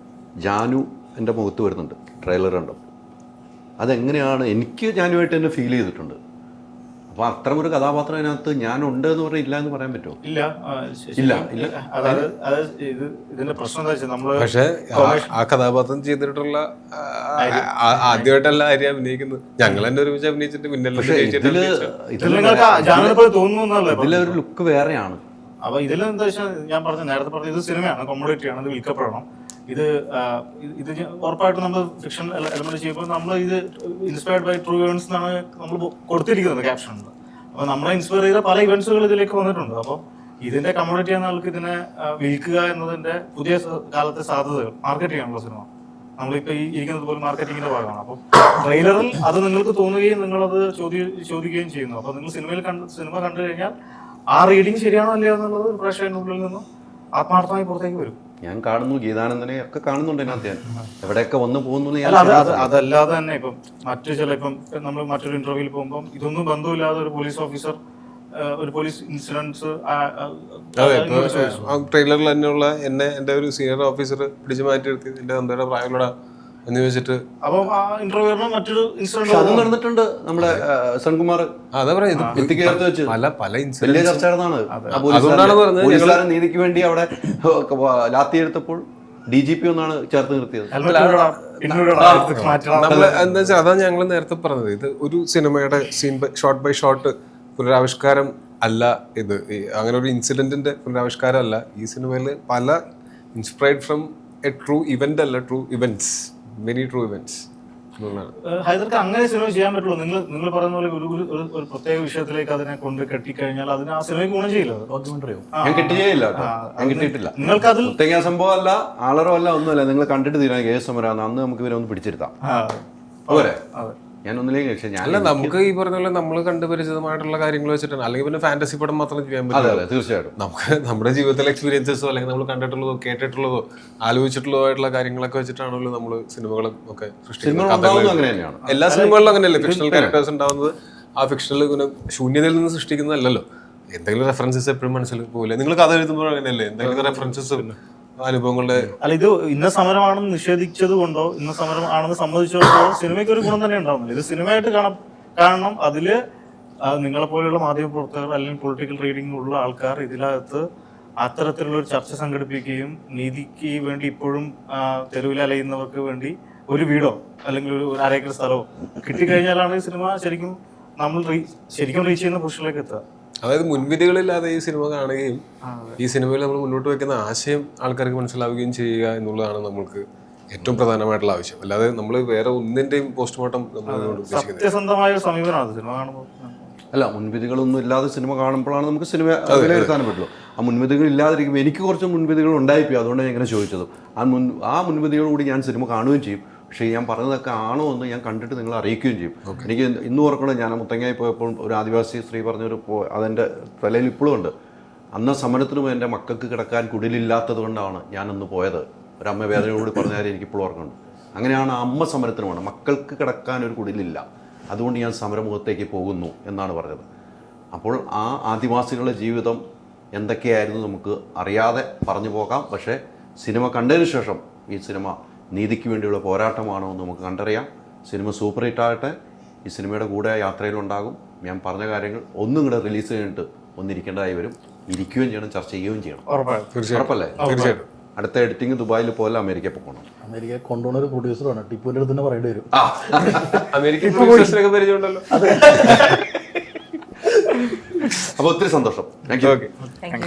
A: ജാനു എൻ്റെ മുഖത്ത് വരുന്നുണ്ട് ട്രെയിലർ കണ്ടപ്പോൾ. അതെങ്ങനെയാണ് എനിക്ക് ജാനുവായിട്ട് തന്നെ ഫീൽ ചെയ്തിട്ടുണ്ട്. അപ്പോൾ അത്തരം ഒരു കഥാപാത്രം അതിനകത്ത് ഞാനുണ്ട് എന്ന് പറഞ്ഞാൽ ഇല്ല എന്ന് പറയാൻ പറ്റുമോ?
C: ഇല്ല. അതായത് ഇതിന്റെ പ്രശ്നം എന്താ വെച്ചാൽ നമ്മള്
B: പക്ഷെ ആ കഥാപാത്രം ചെയ്തിട്ടുള്ള ആദ്യമായിട്ടല്ല ആര്യ അഭിനയിക്കുന്നത്. ഞങ്ങൾ തന്നെ ഒരുമിച്ച് അഭിനയിച്ചിട്ട് പിന്നെ
A: ഇതിലൊരു ലുക്ക് വേറെയാണ്.
C: അപ്പൊ ഇതിലെന്താ വെച്ചാൽ ഞാൻ നേരത്തെ പറഞ്ഞ ഇത് സിനിമയാണ്, കോമഡിറ്റി ആണ്, ഇത് വിൽക്കപ്പെടണം. ഇത് ഉറപ്പായിട്ടും നമ്മൾ ഫിക്ഷൻ എലമെന്റ് ചെയ്യുമ്പോൾ നമ്മൾ ഇത് ഇൻസ്പയർഡ് ബൈ ട്രൂ ഇവന്റ്സ് എന്നാണ് നമ്മൾ കൊടുത്തിരിക്കുന്നത് ക്യാപ്ഷനിൽ. അപ്പോൾ നമ്മളെ ഇൻസ്പയർ ചെയ്ത പല ഇവന്റ്സുകൾ ഇതിലേക്ക് വന്നിട്ടുണ്ട്. അപ്പോൾ ഇതിന്റെ കമ്മ്യൂണിറ്റി എന്ന ആൾക്ക് ഇതിനെ വിൽക്കുക എന്നതിന്റെ പുതിയ കാലത്തെ സാധ്യതകൾ, മാർക്കറ്റ് ചെയ്യാനുള്ള സിനിമ നമ്മളിപ്പോൾ ഈ ഇരിക്കുന്നത് പോലും മാർക്കറ്റിങ്ങിന്റെ ഭാഗമാണ്. അപ്പോൾ ട്രെയിലറിൽ അത് നിങ്ങൾക്ക് തോന്നുകയും നിങ്ങളത് ചോദിക്കുകയും ചെയ്യുന്നു. അപ്പോൾ നിങ്ങൾ സിനിമ കണ്ടു കഴിഞ്ഞാൽ ആ റീഡിങ് ശരിയാണോ അല്ലയോ എന്നുള്ളത് ഒരു പ്രേക്ഷകന്റെ ഉള്ളിൽ നിന്നും ആത്മാർത്ഥമായി പുറത്തേക്ക് വരും.
A: ഞാൻ കാണുന്നു, ഗീതാനന്ദനെ ഒക്കെ കാണുന്നുണ്ട് ഇതിനകത്ത്. ഞാൻ എവിടെയൊക്കെ വന്നു പോകുന്നു
C: അതല്ലാതെ തന്നെ ഇപ്പം നമ്മൾ മറ്റൊരു ഇന്റർവ്യൂവിൽ പോകുമ്പോൾ ഇതൊന്നും ബന്ധമില്ലാതെ ഒരു പോലീസ് ഓഫീസർ ഒരു പോലീസ് ഇൻസിഡൻസ്
B: ട്രെയിലറിൽ തന്നെയുള്ള എന്റെ ഒരു സീനിയർ ഓഫീസർ പിടിച്ചു മാറ്റി എടുത്ത് എന്റെ തന്തയുടെ പ്രായമുള്ള എന്ന് ചോദിച്ചിട്ട്
C: അപ്പൊ ആ ഇന്റർവ്യൂവിൽ മറ്റൊരു ഇൻസിഡന്റ്
A: അത് നടന്നിട്ടുണ്ട്. നമ്മുടെ സൺകുമാർ
B: അതാ പറയാ
A: വെച്ച്
B: പല
A: വലിയ ചർച്ച നടന്നാണ്.
B: അതുകൊണ്ടാണ് പറഞ്ഞത്
A: പോലീസുകാരൻ നീതിക്ക് വേണ്ടി അവിടെ ലാത്തി എടുത്തപ്പോൾ DGP ഒന്നാണ് ചേർത്ത് നിർത്തിയത്.
B: നമ്മള് എന്താ വെച്ചാൽ അതാണ് ഞങ്ങൾ നേരത്തെ പറഞ്ഞത്. ഇത് ഒരു സിനിമയുടെ ഷോട്ട് ബൈ ഷോട്ട് പുനരാവിഷ്കാരം അല്ല ഇത്. അങ്ങനെ ഒരു ഇൻസിഡന്റിന്റെ പുനരാവിഷ്കാരം അല്ല. ഈ സിനിമയിൽ പല inspired from a true event അല്ല, true events, many true events.
C: ഹൈദർക്ക് അങ്ങനെ സിനിമ ചെയ്യാൻ പറ്റുള്ളൂ. നിങ്ങൾ പറയുന്ന പോലെ ഒരു പ്രത്യേക വിഷയത്തിലേക്ക് അതിനെ കൊണ്ട് കെട്ടിക്കഴിഞ്ഞാൽ അതിന് ആ സിനിമയ്ക്ക് ഗുണം ചെയ്യില്ല.
D: ഡോക്യുമെന്ററിയോ
A: ഞാൻ കിട്ടിയില്ല, ഞാൻ കിട്ടിയിട്ടില്ല.
C: നിങ്ങൾക്ക് അതിൽ
A: മുത്തങ്ങ സംഭവം അല്ല, ആളറോ അല്ല, ഒന്നുമല്ല. നിങ്ങൾ കണ്ടിട്ട് തീരാൻ കേസ് സമരാന്ന് അന്ന് നമുക്ക് ഇവരെ ഒന്ന് പിടിച്ചിരുത്താം പോരെ. ഞാനൊന്നിലേക്ക് പക്ഷേ
B: അല്ല, നമുക്ക് ഈ പറഞ്ഞ പോലെ നമ്മൾ കണ്ടുപരിചിതമായിട്ടുള്ള കാര്യങ്ങൾ വെച്ചിട്ടാണ്, അല്ലെങ്കിൽ പിന്നെ ഫാന്റസി പടം മാത്രം ചെയ്യാൻ പറ്റില്ല.
A: അതെ തീർച്ചയായിട്ടും.
B: നമുക്ക് നമ്മുടെ ജീവിതത്തിലെ എക്സ്പീരിയൻസസോ അല്ലെങ്കിൽ നമ്മൾ കണ്ടിട്ടുള്ളതോ കേട്ടിട്ടുള്ളതോ ആലോചിച്ചിട്ടുള്ളതോ ആയിട്ടുള്ള കാര്യങ്ങളൊക്കെ വെച്ചിട്ടാണല്ലോ നമ്മൾ സിനിമകളും ഒക്കെ സൃഷ്ടിക്കുന്നത്. എല്ലാ സിനിമകളിലും അങ്ങനെയല്ലേ ഫിക്ഷണൽ ക്യാരക്ടേഴ്സ് ഉണ്ടാവുന്നത്. ആ ഫിക്ഷണൽ ശൂന്യതയിൽ നിന്ന് സൃഷ്ടിക്കുന്നതല്ലല്ലോ. എന്തെങ്കിലും റെഫറൻസസ് എപ്പോഴും മനസ്സിൽ പോകില്ല. നിങ്ങൾ കഥ എഴുതുമ്പോൾ അങ്ങനെയല്ലേ, എന്തെങ്കിലും റെഫറൻസസ് അനുഭവങ്ങളുടെ.
C: അല്ല, ഇത് ഇന്ന സമരമാണെന്ന് നിഷേധിച്ചത് കൊണ്ടോ ഇന്ന സമരം ആണെന്ന് സമ്മതിച്ചതുകൊണ്ടോ സിനിമയ്ക്ക് ഒരു ഗുണം തന്നെ ഉണ്ടാവുന്നില്ല. ഇത് സിനിമയായിട്ട് കാരണം അതില് നിങ്ങളെ പോലെയുള്ള മാധ്യമ പ്രവർത്തകർ അല്ലെങ്കിൽ പൊളിറ്റിക്കൽ റീഡിംഗ് ഉള്ള ആൾക്കാർ ഇതിനകത്ത് അത്തരത്തിലുള്ള ഒരു ചർച്ച സംഘടിപ്പിക്കുകയും നീതിക്ക് വേണ്ടി ഇപ്പോഴും തെരുവിൽ അലയുന്നവർക്ക് വേണ്ടി ഒരു വീടോ അല്ലെങ്കിൽ ഒരു അരേക്കർ സ്ഥലമോ കിട്ടിക്കഴിഞ്ഞാലാണ് ഈ സിനിമ ശരിക്കും റീച്ച് ചെയ്യുന്ന പൊസിഷനിലേക്ക് എത്തുക.
B: അതായത് മുൻവിധികളില്ലാതെ ഈ സിനിമ കാണുകയും ഈ സിനിമയിൽ നമ്മൾ മുന്നോട്ട് വെക്കുന്ന ആശയം ആൾക്കാർക്ക് മനസ്സിലാവുകയും ചെയ്യുക എന്നുള്ളതാണ് നമ്മൾക്ക് ഏറ്റവും പ്രധാനമായിട്ടുള്ള ആവശ്യം. അല്ലാതെ നമ്മൾ വേറെ ഒന്നിന്റെയും പോസ്റ്റ്മോർട്ടം
C: സത്യസന്ധമായ ഒരു സമീപനമാണ് സിനിമ കാണുമ്പോൾ.
A: അല്ല, മുൻവിധികളൊന്നും ഇല്ലാതെ സിനിമ കാണുമ്പോഴാണ് നമുക്ക് സിനിമ വിലയിരുത്താൻ പറ്റുള്ളൂ. ആ മുൻവിധികൾ ഇല്ലാതിരിക്കുമ്പോൾ എനിക്ക് കുറച്ച് മുൻവിധികൾ ഉണ്ടായിപ്പോയി. അതുകൊണ്ടാണ് ഞാൻ ഇങ്ങനെ ചോദിച്ചത്. ആ മുൻവിധികളോട് ഞാൻ സിനിമ കാണുകയും ചെയ്യും. പക്ഷേ ഞാൻ പറഞ്ഞതൊക്കെ ആണോ എന്ന് ഞാൻ കണ്ടിട്ട് നിങ്ങളെ അറിയിക്കുകയും ചെയ്യും. എനിക്ക് ഇന്നും ഓർക്കണം, ഞാൻ മുത്തങ്ങായി പോയപ്പോൾ ഒരു ആദിവാസി സ്ത്രീ പറഞ്ഞൊരു അതെൻ്റെ തലയിൽ ഇപ്പോഴും ഉണ്ട്. അന്ന് സമരത്തിന് പോയി എൻ്റെ മക്കൾക്ക് കിടക്കാൻ കുടിലില്ലാത്തത് കൊണ്ടാണ് ഞാനന്ന് പോയത്. ഒരമ്മ വേദനയോട് പറഞ്ഞ കാര്യം എനിക്കിപ്പോഴും ഓർക്കുന്നുണ്ട്. അങ്ങനെയാണ് അമ്മ സമരത്തിന് പോകണം, മക്കൾക്ക് കിടക്കാൻ ഒരു കുടിലില്ല, അതുകൊണ്ട് ഞാൻ സമരമുഖത്തേക്ക് പോകുന്നു എന്നാണ് പറഞ്ഞത്. അപ്പോൾ ആ ആദിവാസികളുടെ ജീവിതം എന്തൊക്കെയായിരുന്നു നമുക്ക് അറിയാതെ പറഞ്ഞു പോകാം. പക്ഷേ സിനിമ കണ്ടതിന് ശേഷം ഈ സിനിമ നീതിക്ക് വേണ്ടിയുള്ള പോരാട്ടമാണോ എന്ന് നമുക്ക് കണ്ടറിയാം. സിനിമ സൂപ്പർ ഹിറ്റാകട്ടെ. ഈ സിനിമയുടെ കൂടെ യാത്രയിലുണ്ടാകും. ഞാൻ പറഞ്ഞ കാര്യങ്ങൾ ഒന്നും കൂടെ റിലീസ് കഴിഞ്ഞിട്ട് ഒന്നിരിക്കേണ്ടതായി വരും. ഇരിക്കുകയും ചെയ്യണം, ചർച്ച ചെയ്യുകയും ചെയ്യണം. ഉറപ്പല്ലേ?
B: തീർച്ചയായിട്ടും.
A: അടുത്ത എഡിറ്റിംഗ് ദുബായിൽ പോലെ അമേരിക്കയിൽ പോകണം.
D: അമേരിക്ക കൊണ്ടുപോകുന്ന ഒരു പ്രൊഡ്യൂസറാണ്. ടിപ്പുവിൻ്റെ അടുത്ത് തന്നെ പറയേണ്ടി വരും.
B: അമേരിക്കൻ പ്രൊഡ്യൂസേഴ്സിനൊക്കെ പരിചയമുണ്ടല്ലോ.
A: അപ്പോൾ ഒത്തിരി സന്തോഷം. Thank you.